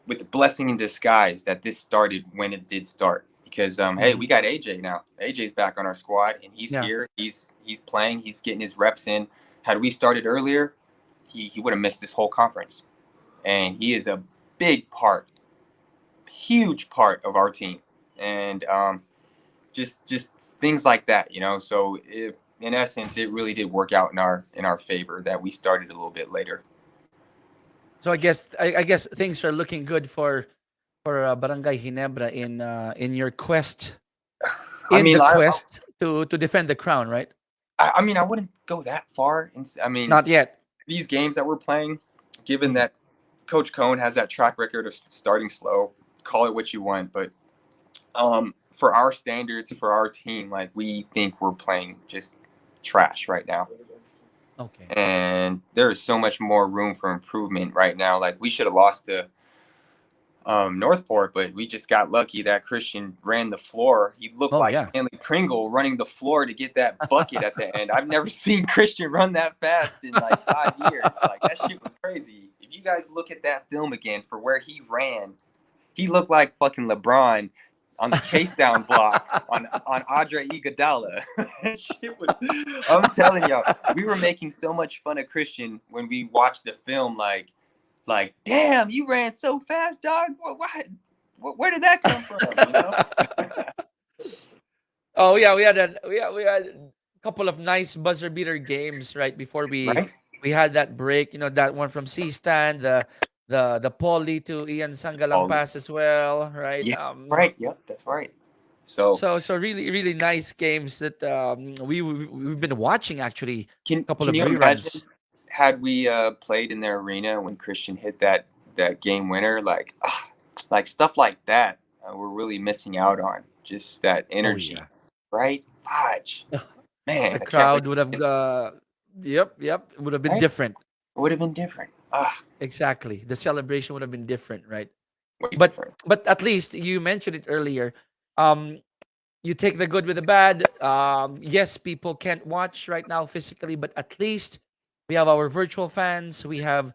with the blessing in disguise that this started when it did start. Because hey, Hmm. we got AJ now. AJ's back on our squad, and he's Yeah. here. He's playing. He's getting his reps in. Had we started earlier, he would have missed this whole conference. And he is a big part, huge part of our team. And just things like that, So in essence, it really did work out in our favor that we started a little bit later. So I guess things are looking good for Barangay Ginebra in your quest I in mean, the quest to defend the crown, right? I mean, I wouldn't go that far. And I mean, Not yet. these games that we're playing, given Mm. that Coach Cohn has that track record of starting slow, call it what you want, but for our standards, for our team, like, we think we're playing just trash right now. Okay. And there is so much more room for improvement right now. Like, we should have lost to Northport, but we just got lucky that Christian ran the floor. He looked Oh like yeah. Stanley Pringle running the floor to get that bucket at the end. I've never seen Christian run that fast in like 5 years. Like, that shit was crazy. If you guys look at that film again for where he ran, he looked like fucking LeBron on the chase down block on Andre Iguodala. Shit was, I'm telling y'all, we were making so much fun of Christian when we watched the film. Like, damn, you ran so fast, dog. Where did that come from? Oh yeah, we had a couple of nice buzzer beater games right before we Right? we had that break. You know, that one from C stand, the Polly to Ian Sangalang All pass as well, right? yeah, right. Yep, that's right. So So really really nice games that we've been watching actually. A couple can of you imagine reruns. had we played in the arena when Christian hit that game winner, like stuff like that, we're really missing out on just that Oh energy, yeah. right? Fudge, man, The I can't wait. crowd would have yep, it would have been Right? different. It would have been different. Exactly. The celebration would have been different, right? Way But different. at least you mentioned it earlier. Um you take the good with the bad. Yes, people can't watch right now physically, but at least we have our virtual fans. We have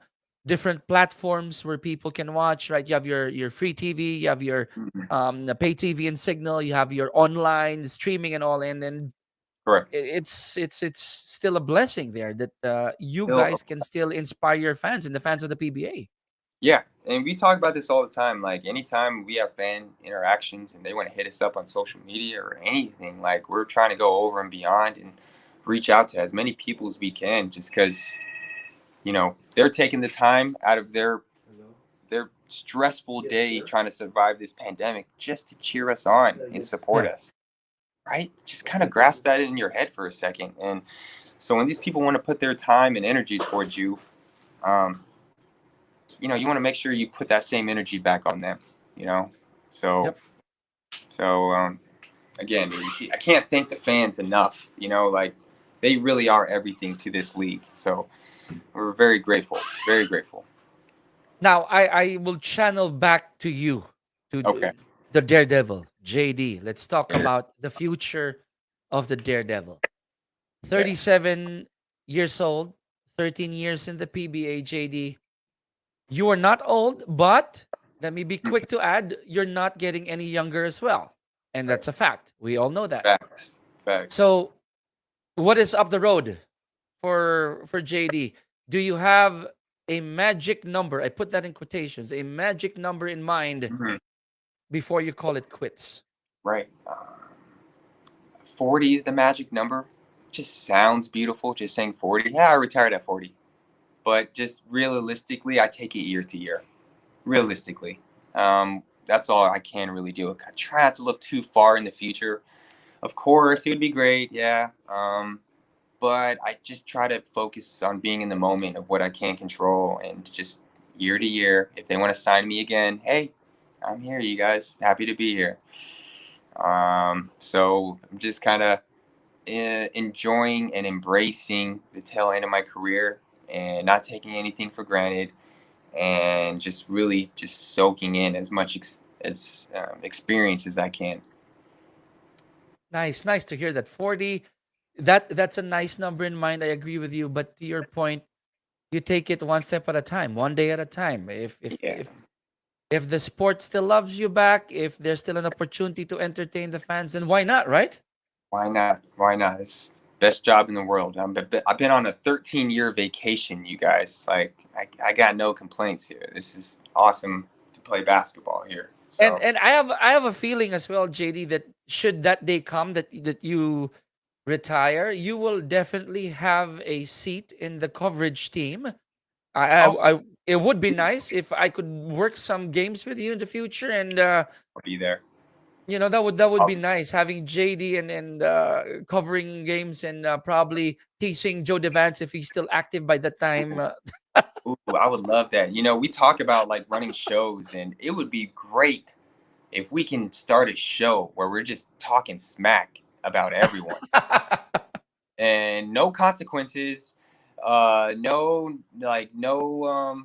different platforms where people can watch. Right, you have your free TV, you have your Mhm. the pay TV and signal, you have your online streaming and all, and Correct. it's still a blessing there that you Still, guys can still inspire your fans and the fans of the PBA. yeah, and we talk about this all the time. Like anytime we have fan interactions and they want to hit us up on social media or anything, like we're trying to go over and beyond and reach out to as many people as we can, just because they're taking the time out of their stressful day trying to survive this pandemic just to cheer us on and support Yeah. us. Right? Just kind of grasp that in your head for a second. And so when these people want to put their time and energy towards you, um, you want to make sure you put that same energy back on them. You know, so Yep. so again, I can't thank the fans enough. Like they really are everything to this league. So we're very grateful, very grateful. Now I will channel back to you, to Okay. the Daredevil, JD. Let's talk about the future of the Daredevil. Yeah. 37 years old, 13 years in the PBA, JD. You are not old, but let me be quick to add, you're not getting any younger as well. And Right. that's a fact. We all know that. Facts. Facts. So, what is up the road for JD? Do you have a magic number? I put that in quotations, a magic number in mind Mhm. before you call it quits. Right. 40 is the magic number. Just sounds beautiful. Just saying 40. Yeah, I retired at 40. But just realistically, I take it year to year. Realistically, that's all I can really do. I try not to look too far in the future. Of course, it would be great, yeah. But I just try to focus on being in the moment of what I can control and just year to year. If they want to sign me again, hey, I'm here, you guys. Happy to be here. So I'm just kind of enjoying and embracing the tail end of my career and not taking anything for granted and just really just soaking in as much experience as I can. Nice, nice to hear that. 40, that's a nice number in mind. I agree with you, but to your point, you take it one step at a time, one day at a time. Yeah, If the sport still loves you back, if there's still an opportunity to entertain the fans, then why not, right? why not? Why not? It's best job in the world. I've been on a 13-year vacation, you guys. Like I got no complaints here. This is awesome to play basketball here. And So I have a feeling as well, JD, that should that day come that you retire, you will definitely have a seat in the coverage team. oh, It would be nice if I could work some games with you in the future, and I'll be there. that would I'll be be, nice having JD and covering games and probably teasing Joe Devance if he's still active by that time. ooh, I would love that. We talk about like running shows, and it would be great if we can start a show where we're just talking smack about everyone and no consequences. No, like no.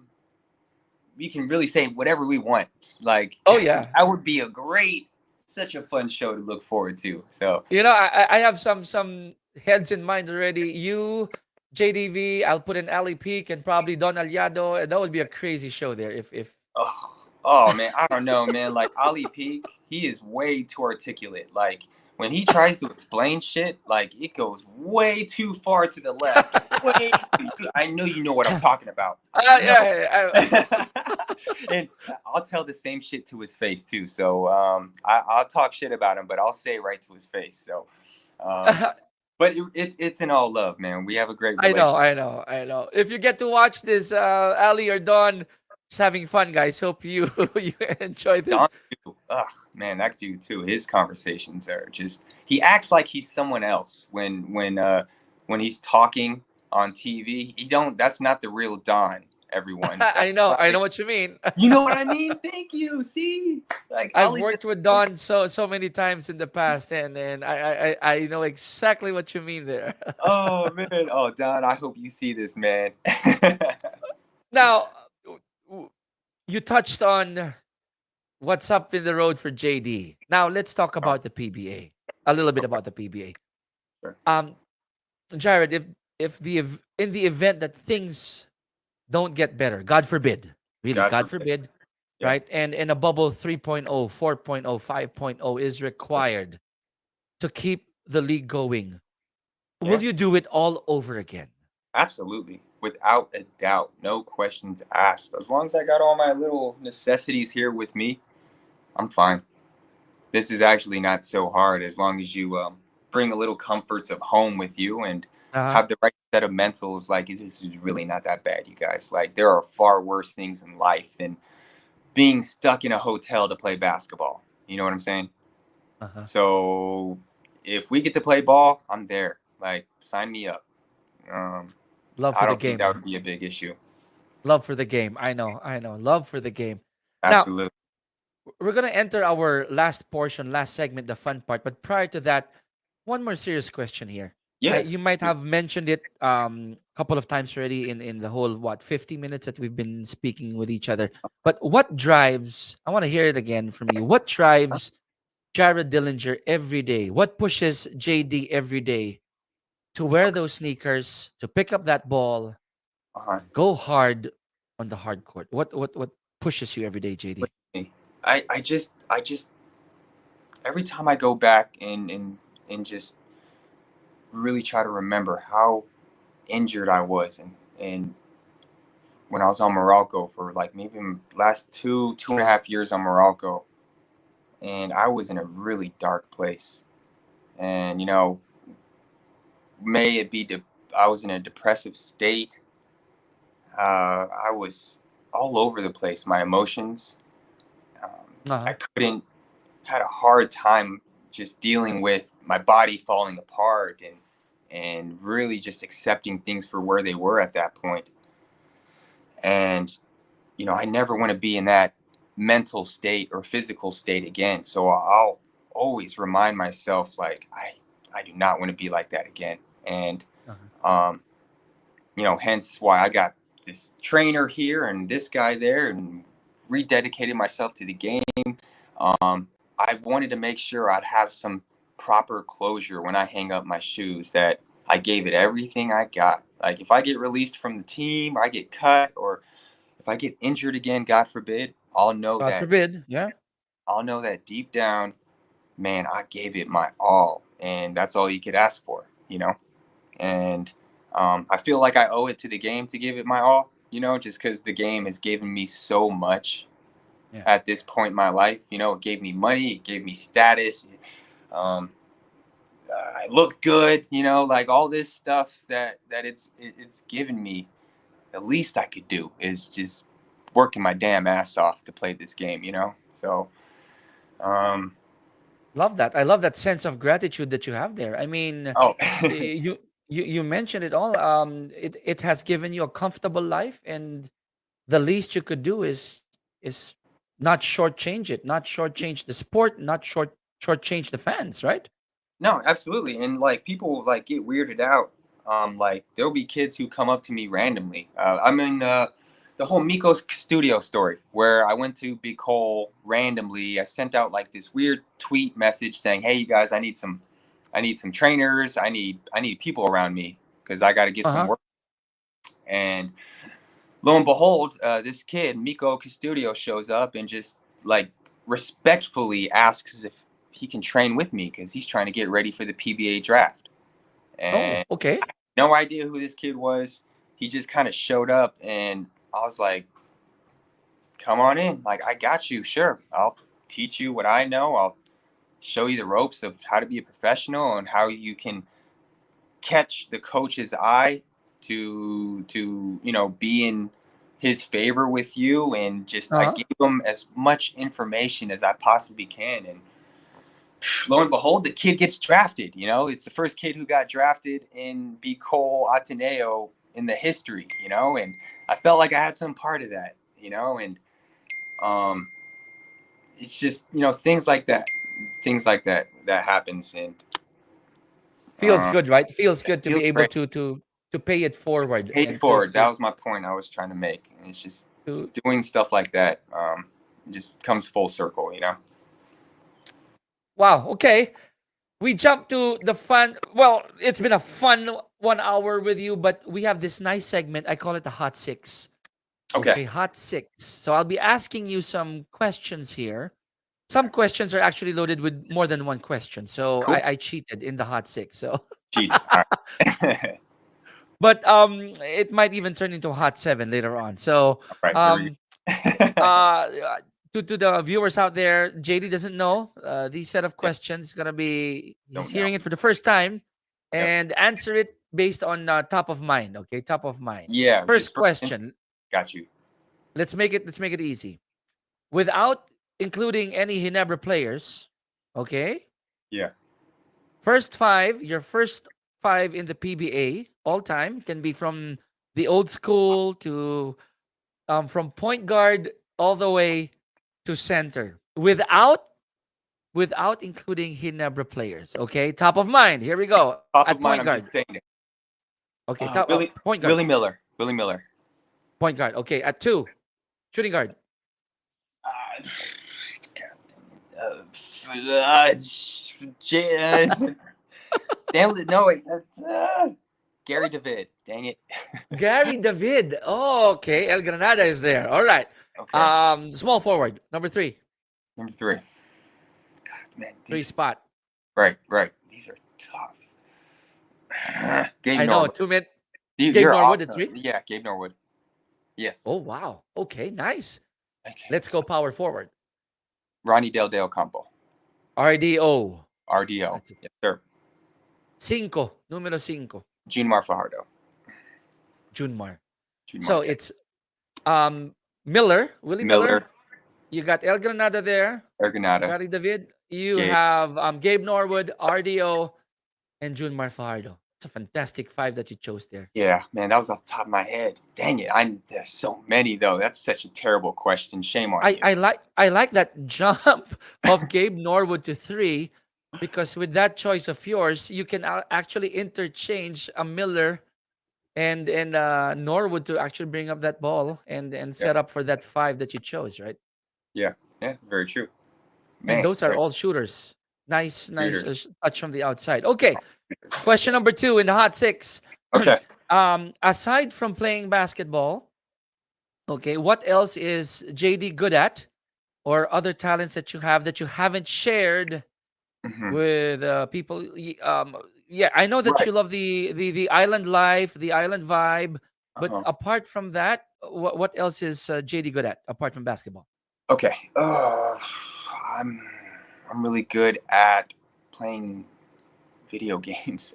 We can really say whatever we want. Like Oh yeah. that would be such a fun show to look forward to. So I have some heads in mind already. You, JDV, I'll put in Ali Peak and probably Don Aliado. And that would be a crazy show there. If oh man, I don't know, man. Like Ali Peak, he is way too articulate. Like when he tries to explain shit, like it goes way too far to the left. Way I know you know what I'm talking about. I know. yeah, And I'll tell the same shit to his face too. So I'll talk shit about him, but I'll say it right to his face. So, but it's in all love, man. We have a great I know, relationship. I know, I know. If you get to watch this, Ali or Don, Just having fun, guys. Hope you you enjoy this. Don too. Ugh, man, that dude too. His conversations are just. He acts like he's someone else when he's talking on TV. He don't. That's not the real Don. Everyone. That's I like, know what you mean. you know what I mean? Thank you. See, like I've all he said. worked with Don so many times in the past, and I know exactly what you mean there. Oh man. Oh Don, I hope you see this, man. Now, w- you touched on what's up in the road for JD. Now let's talk Oh, about the PBA. A little bit okay, about the PBA. sure. Um, Jared, in the event that things don't get better, God forbid, really, God God forbid. forbid, Yeah. right? And a bubble 3.0, 4.0, 5.0 is required to keep the league going. Will Yeah. you do it all over again? Absolutely. Without a doubt. No questions asked. As long as I got all my little necessities here with me, I'm fine. This is actually not so hard as long as you bring a little comforts of home with you and Uh-huh. have the right set of mentals. Like, this is really not that bad, you guys. Like, there are far worse things in life than being stuck in a hotel to play basketball. You know what I'm saying? Uh-huh. So if we get to play ball, I'm there. Like, sign me up. Um, Love I for the don't think game, that huh? would be a big issue. Love for the game. I know. Love for the game. Now, Absolutely. we're gonna enter our last portion, last segment, the fun part. But prior to that, one more serious question here. Yeah. You might have mentioned it a couple of times already in the whole 50 minutes that we've been speaking with each other. But what drives? I want to hear it again from you. What drives Jared Dillinger every day? What pushes JD every day to wear Okay. those sneakers, to pick up that ball, Uh-huh. go hard on the hard court? What pushes you every day, JD? With me. I just every time I go back and just really try to remember how injured I was and when I was on Morocco for like maybe last 2.5 years on Morocco, and I was in a really dark place. And may it be I was in a depressive state. I was all over the place. My emotions. I Uh-huh. couldn't had a hard time just dealing with my body falling apart and really just accepting things for where they were at that point. And I never want to be in that mental state or physical state again. So I'll always remind myself like I do not want to be like that again. And Uh-huh. um hence why I got this trainer here and this guy there and rededicated myself to the game. I wanted to make sure I'd have some proper closure when I hang up my shoes, that I gave it everything I got. Like if I get released from the team, I get cut, or if I get injured again, God forbid, God forbid. Yeah. I'll know that deep down, man, I gave it my all, and that's all you could ask for. And I feel like I owe it to the game to give it my all, just because the game has given me so much Yeah. at this point in my life. It gave me money, it gave me status. Um, I look good, like all this stuff that it's given me. The least I could do is just working my damn ass off to play this game. So, um, Love that. I love that sense of gratitude that you have there. I mean, oh, you mentioned it all. It has given you a comfortable life, and the least you could do is not shortchange it, not shortchange the sport, not shortchange the fans, right? no, absolutely. And like people like get weirded out. Like there'll be kids who come up to me randomly. I'm in the whole Miko studio story where I went to Big Hole randomly. I sent out like this weird tweet message saying, "Hey, you guys, I need some trainers. I need people around me because I got to get Uh some huh. work." And lo and behold, this kid Miko Custodio shows up and just like respectfully asks if he can train with me because he's trying to get ready for the PBA draft. Oh, And okay. no idea who this kid was. He just kind of showed up, and I was like, "Come on in. Like, I got you. Sure, I'll teach you what I know. I'll show you the ropes of how to be a professional and how you can catch the coach's eye to be in his favor with you, and just I Uh-huh. gave him as much information as I possibly can, and lo and behold, the kid gets drafted. You know, it's the first kid who got drafted in Bicol Ateneo in the history. You know, and I felt like I had some part of that. You know, and um, it's just things like that that happens, and Feels good, right? Feels good to be feels able great. to pay it forward Paid and forward. That was my point I was trying to make, and it's just to doing stuff like that. Just comes full circle. You know. wow. Okay, we jump to the fun. Well, it's been a fun 1 hour with you, but we have this nice segment. I call it the Hot Six. Okay. Okay, Hot Six. So I'll be asking you some questions here. Some questions are actually loaded with more than one question. So Cool. I cheated in the Hot Six. So, Cheated. All right. but it might even turn into a Hot Seven later on. So All right. Here we um, go. uh, to the viewers out there, JD doesn't know these set of Yeah, questions. Gonna be he's don't know. hearing it for the first time, Yep. and answer it based on top of mind. Okay, top of mind. Yeah. First Just question. got you. Let's make it easy. Without including any Ginebra players, okay? Yeah. Your first five in the PBA all time can be from the old school to from point guard all the way to center without including Ginebra players. Okay, top of mind. Here we go. Top At of mind, point I'm guard. just saying it. Okay, point guard. Willie Miller. Willie Miller. Point guard. Okay, at two, shooting guard. Damn it! No, wait. Gary David. Dang it. Gary David. Oh, okay. El Granada is there. All right. Okay. Small forward. Number three. Number 3. God, man. Three spot. Right. These are tough. Gabe I know. Norwood. 2 minute. Gabe Gabe Norwood awesome. at 3. Yeah, Gabe Norwood. Yes. Oh, wow. Okay, nice. Okay. Let's go power forward. Ronnie Del Campo. RDO. RDO. That's it. Yes, sir. Cinco. Numero 5. Ginebra Fajardo. Junmar. Ginebra, So yes. it's Miller. Willie Miller. Miller. You got El Granada there. Erganada. Gary David. You Gabe. have Gabe Norwood, RDO, and Junmar Fajardo. It's a fantastic 5 that you chose there. Yeah, man, that was off the top of my head. Dang it. There's so many though. That's such a terrible question. Shame on you. I like that jump of Gabe Norwood to 3 because with that choice of yours, you can actually interchange a Miller and Norwood to actually bring up that ball and set up for that 5 that you chose, right? Yeah, very true. And Man, those are great. all shooters. Nice Shooters. touch from the outside. Okay, question number 2 in the Hot Six. Okay. Aside from playing basketball, okay, what else is JD good at, or other talents that you have that you haven't shared Mhm. with people? Yeah, I know that Right. you love the island life, the island vibe, but Uh-huh. apart from that, what else is JD good at apart from basketball? Okay. I'm really good at playing video games.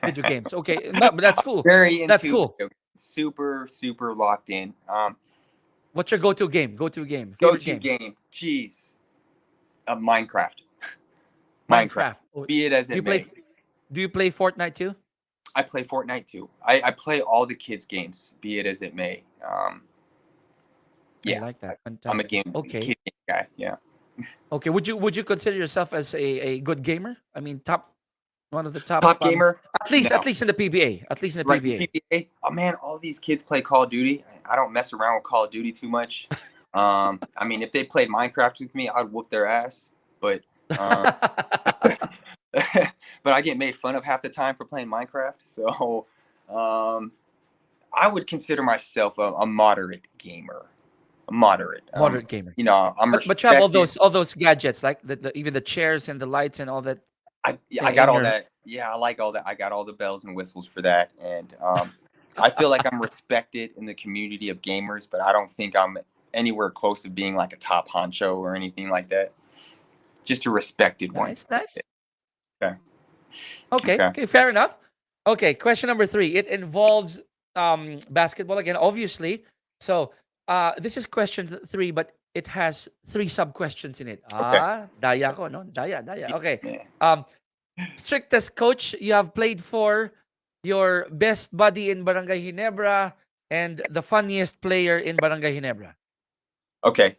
Video games. Okay, no, but that's cool. Very into That's cool. video games. Super locked in. What's your go-to game? Go-to game. Favorite Go-to game. game. Jeez. Minecraft. Minecraft. Oh, Be it as Do you it may. do you play Fortnite too? I play Fortnite too. I play all the kids' games, be it as it may. I Yeah, like that. I'm a Fantastic. Okay. kid game guy. Yeah. Okay. Would you consider yourself as a good gamer? I mean, one of the top Top gamer? at least No. in the PBA. At least in the Right, PBA. PBA. Oh man, all these kids play Call of Duty. I don't mess around with Call of Duty too much. I mean, if they played Minecraft with me, I'd whoop their ass. But but I get made fun of half the time for playing Minecraft. So I would consider myself a moderate gamer. A moderate. Moderate gamer. You know, I'm But you have respected. all those gadgets, like even the chairs and the lights and all that. I in got all your- that. Yeah, I like all that. I got all the bells and whistles for that. And I feel like I'm respected in the community of gamers, but I don't think I'm anywhere close to being like a top honcho or anything like that. Just a respected one. Nice. Okay. Okay, fair enough. Okay, question number 3. It involves basketball again. Obviously, So, this is question three, but it has three sub questions in it. Okay. Daya ko, no? Daya. Okay. Yeah. Strictest coach you have played for, your best buddy in Barangay Ginebra, and the funniest player in Barangay Ginebra. Okay.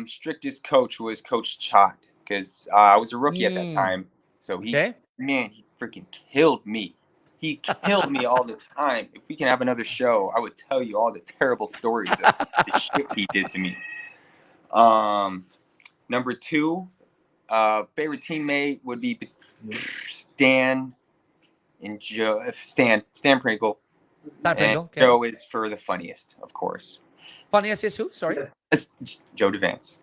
Strictest coach was Coach Chot because I was a rookie at that time. So Okay. he freaking killed me. He killed me all the time. If we can have another show, I would tell you all the terrible stories of the shit he did to me. Number two, favorite teammate would be Stan and Joe. Stan Pringle. Stan And Pringle, okay. Joe is for the funniest, of course. Funniest is who? Sorry. It's Joe DeVance.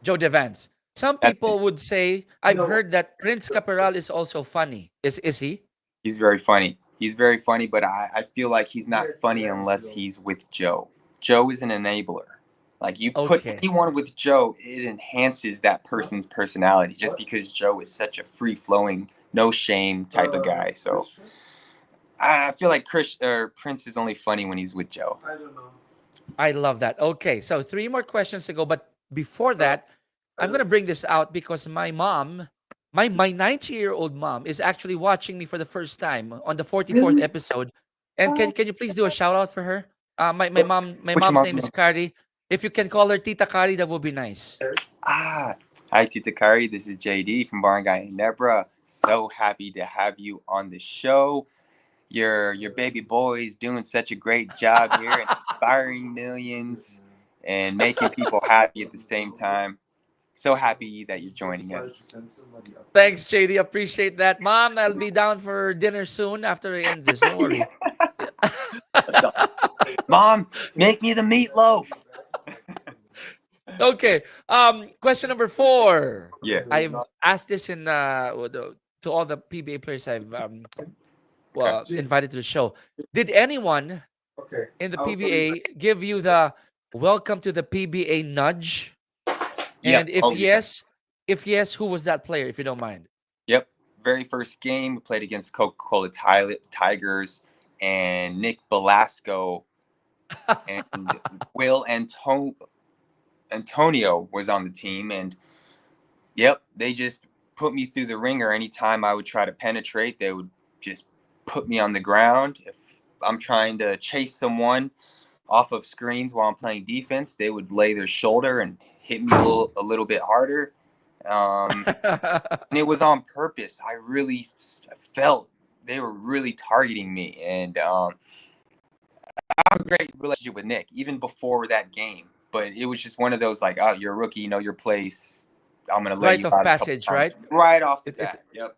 Joe DeVance. Some That's people would say, I've heard that Prince Caparal is also funny. Is he? He's very funny. He's very funny, but I feel like he's not funny unless he's with Joe. Joe is an enabler. Like you put Okay. anyone with Joe, it enhances that person's personality just because Joe is such a free-flowing, no shame type of guy. So I feel like Prince is only funny when he's with Joe. I don't know. I love that. Okay, so three more questions to go. But before that, I'm going to bring this out because my mom, my 90-year-old mom, is actually watching me for the first time on the 44th episode. And can you please do a shout out for her? My mom's mom? name is Kari. If you can call her Tita Kari, that would be nice. Hi Tita Kari, this is JD from Barangay Ginebra. So happy to have you on the show. Your baby boy is doing such a great job here, inspiring millions and making people happy at the same time. So happy that you're joining us. Thanks, JD. Appreciate that. Mom, I'll be down for dinner soon after I end this. Don't worry. Mom, make me the meatloaf. Okay. Question number 4. Yeah. I've asked this to all the PBA players I've invited to the show. Did anyone in the PBA give you the welcome to the PBA nudge? Yeah. And if yes, who was that player, if you don't mind? Yep. Very first game, we played against Coca-Cola Tigers and Nick Belasco and Will Antonio was on the team. And yep, they just put me through the ringer. Anytime I would try to penetrate, they would just put me on the ground. If I'm trying to chase someone off of screens while I'm playing defense, they would lay their shoulder and hit me a little bit harder. And it was on purpose. I really felt they were really targeting me. And I have a great relationship with Nick, even before that game. But it was just one of those like, oh, you're a rookie, you know your place. I'm going to let you Rite of passage, right? Right off the bat. Yep.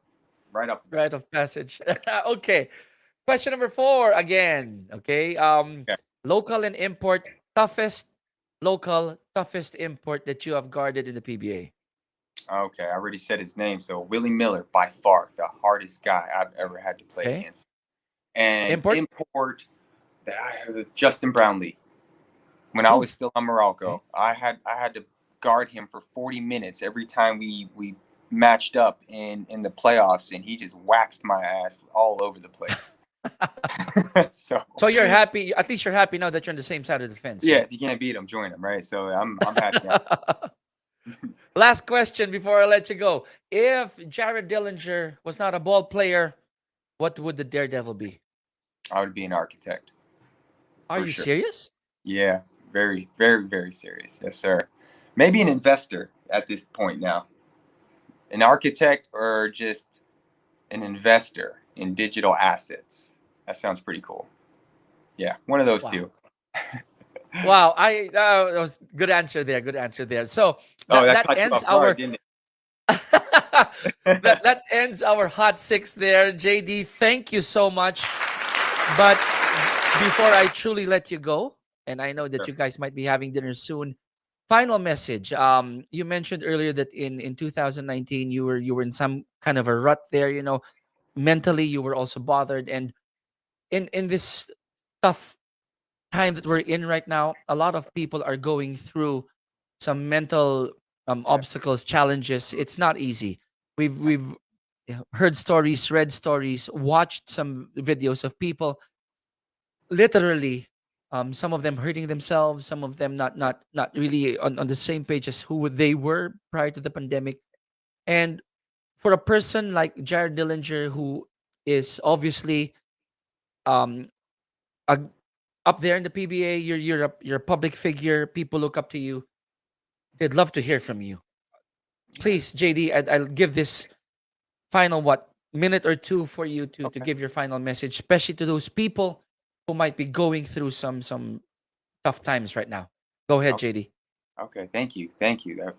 Right off the bat. Rite of passage. Okay. Question number 4 again. Okay. Local and import, toughest import that you have guarded in the PBA. Okay, I already said his name. So Willie Miller, by far the hardest guy I've ever had to play against. And import that I heard, Justin Brownlee. When I was still on Morocco, I had to guard him for 40 minutes every time we matched up in the playoffs, and he just waxed my ass all over the place. So you're happy. At least you're happy now that you're on the same side of the fence. Yeah, right? if you can't beat him, join him, right? So I'm happy. Last question before I let you go. If Jared Dillinger was not a ball player, what would the Daredevil be? I would be an architect. Are you serious? Yeah, very, very, very serious. Yes, sir. Maybe an investor at this point now. An architect or just an investor in digital assets. That sounds pretty cool. Yeah, one of those two. Wow, that was good answer there. Good answer there. So that ends our that ends our hot 6 there. JD, thank you so much. But before I truly let you go, and I know that you guys might be having dinner soon, final message. You mentioned earlier that in 2019 you were in some kind of a rut there. You know, mentally you were also bothered, and in this tough time that we're in right now, a lot of people are going through some mental obstacles, challenges. It's not easy. We've heard stories, read stories, watched some videos of people literally Some of them hurting themselves, some of them not really on the same page as who they were prior to the pandemic. And for a person like Jared Dillinger, who is obviously um a, up there in the PBA, you're a public figure. People look up to you. They'd love to hear from you. Yeah. Please, JD, I'll give this final minute or two for you to Okay. give your final message, especially to those people who might be going through some tough times right now. Go ahead, Okay. JD. Okay. Thank you. Thank you.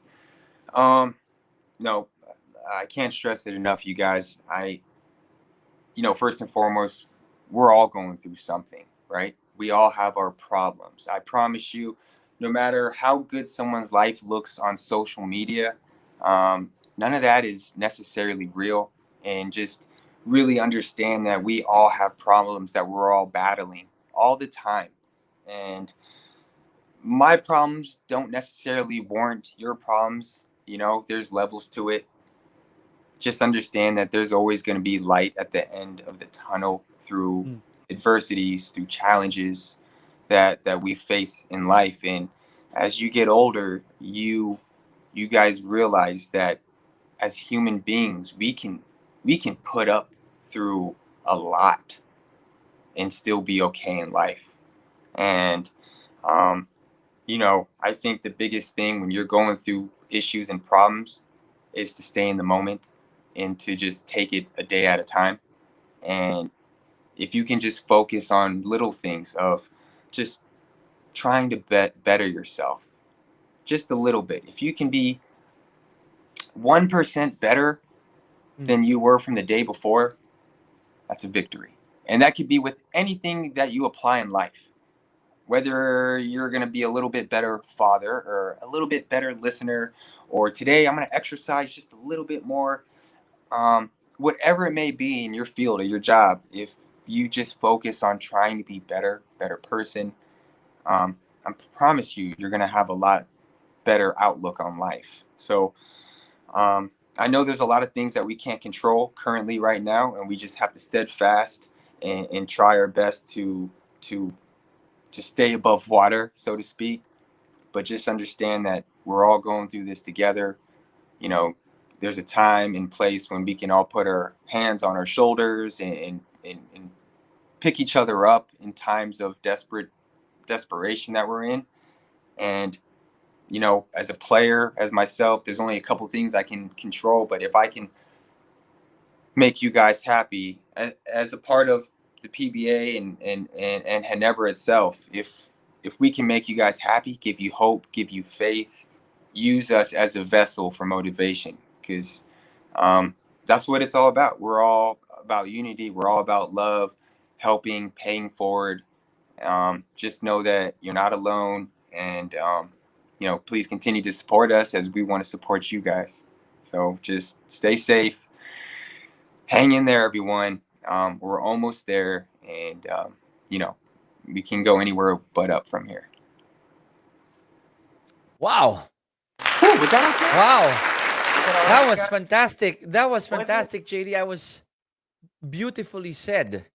Um, no, I can't stress it enough, you guys. First and foremost, we're all going through something, right? We all have our problems. I promise you, no matter how good someone's life looks on social media, none of that is necessarily real. And just really understand that we all have problems that we're all battling all the time. And my problems don't necessarily warrant your problems. There's levels to it. Just understand that there's always going to be light at the end of the tunnel through Mm, adversities, through challenges that we face in life. And as you get older, you guys realize that as human beings, we can put up through a lot and still be okay in life. And um, I think the biggest thing when you're going through issues and problems is to stay in the moment and to just take it a day at a time. And if you can just focus on little things of just trying to better yourself just a little bit. If you can be 1% better mm, than you were from the day before, that's a victory. And that could be with anything that you apply in life. Whether you're going to be a little bit better father or a little bit better listener, or today I'm going to exercise just a little bit more, whatever it may be in your field or your job, if you just focus on trying to be better person, I promise you're going to have a lot better outlook on life. So I know there's a lot of things that we can't control currently right now, and we just have to steadfast and try our best to to stay above water, so to speak. But just understand that we're all going through this together. You know, there's a time and place when we can all put our hands on our shoulders and pick each other up in times of desperation that we're in. And as a player, as myself, there's only a couple things I can control. But if I can make you guys happy as a part of the PBA and Ginebra itself, if we can make you guys happy, give you hope, give you faith, use us as a vessel for motivation, because that's what it's all about. We're all about unity. We're all about love, helping, paying forward. Just know that you're not alone, and please continue to support us as we want to support you guys. So just stay safe, hang in there, everyone. We're almost there, and we can go anywhere but up from here. Wow. Ooh, was that okay? Wow. Was that all That right, was guys? fantastic. That was Was it? fantastic, JD. I was beautifully said.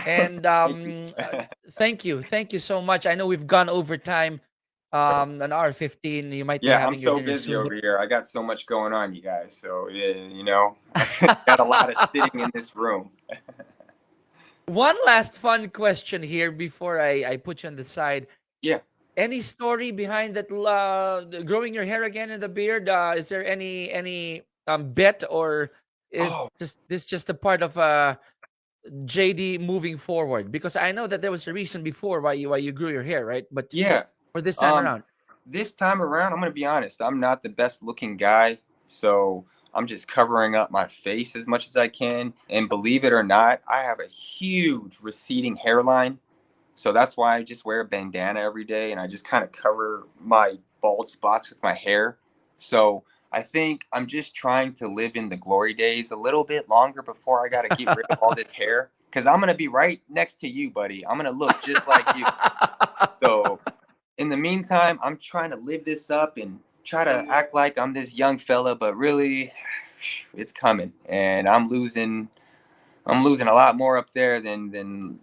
And Thank you. thank you. Thank you so much. I know we've gone over time, an hour 15. You might be Yeah, I'm having your so dinner busy soon. over here. I got so much going on, you guys. So yeah, got a lot of sitting in this room. One last fun question here before I put you on the side. Yeah. Any story behind that growing your hair again in the beard? Is there any bet, or is Oh, just a part of JD moving forward? Because I know that there was a reason before why you grew your hair, right? But yeah. for this time Um, around, this time around, I'm gonna be honest. I'm not the best looking guy, so I'm just covering up my face as much as I can. And believe it or not, I have a huge receding hairline. So that's why I just wear a bandana every day and I just kind of cover my bald spots with my hair. So I think I'm just trying to live in the glory days a little bit longer before I got to get rid of all this hair. Because I'm going to be right next to you, buddy. I'm going to look just like you. So in the meantime, I'm trying to live this up and try to act like I'm this young fella, but really it's coming. And I'm losing a lot more up there than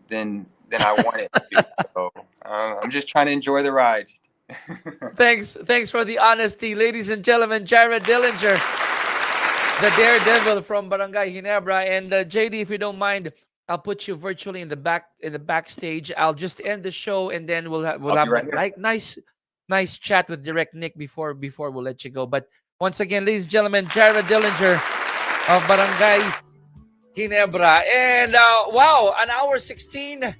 I wanted to. So I'm just trying to enjoy the ride. Thanks for the honesty, ladies and gentlemen. Jared Dillinger, the Daredevil from Barangay Ginebra, and JD, if you don't mind, I'll put you virtually in the backstage. I'll just end the show, and then we'll I'll be have right a here. nice chat with Direct Nick before we'll let you go. But once again, ladies and gentlemen, Jared Dillinger of Barangay Ginebra, and wow, an hour 16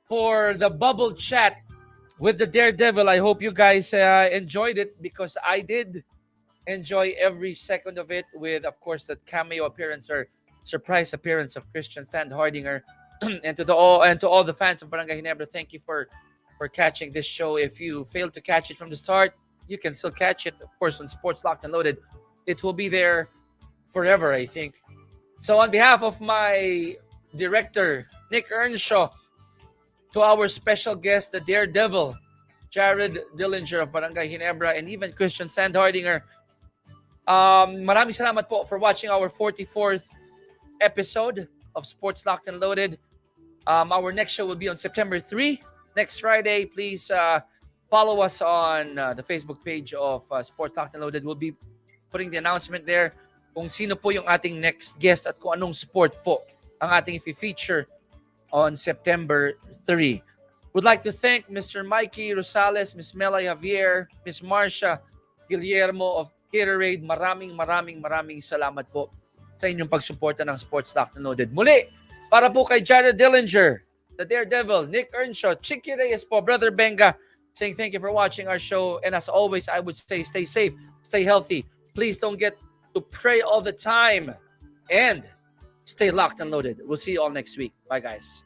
for the bubble chat with the Daredevil. I hope you guys enjoyed it, because I did enjoy every second of it, with, of course, that cameo appearance or surprise appearance of Christian Sandhardinger. And to all the fans of Barangay Ginebra, thank you for catching this show. If you failed to catch it from the start, you can still catch it, of course, on Sports Locked and Loaded. It will be there forever, I think. So on behalf of my director, Nick Earnshaw, to our special guest, the Daredevil, Jared Dillinger of Barangay Ginebra, and even Christian Sandhardinger, maraming salamat po for watching our 44th episode of Sports Locked and Loaded. Our next show will be on September 3, next Friday. Please follow us on the Facebook page of Sports Locked and Loaded. We'll be putting the announcement there kung sino po yung ating next guest at kung anong sport po ang ating i-feature on September 3. Would like to thank Mr. Mikey Rosales, Miss Mela Javier, Miss Marcia Guillermo of Gatorade. Maraming salamat po sa inyong pagsuporta ng Sports Locked and Loaded. Muli, para po kay Jared Dillinger, the Daredevil, Nick Earnshaw, Chicky Reyes po, Brother Benga, saying thank you for watching our show. And as always, I would say stay safe, stay healthy. Please don't get to pray all the time. And stay locked and loaded. We'll see you all next week. Bye, guys.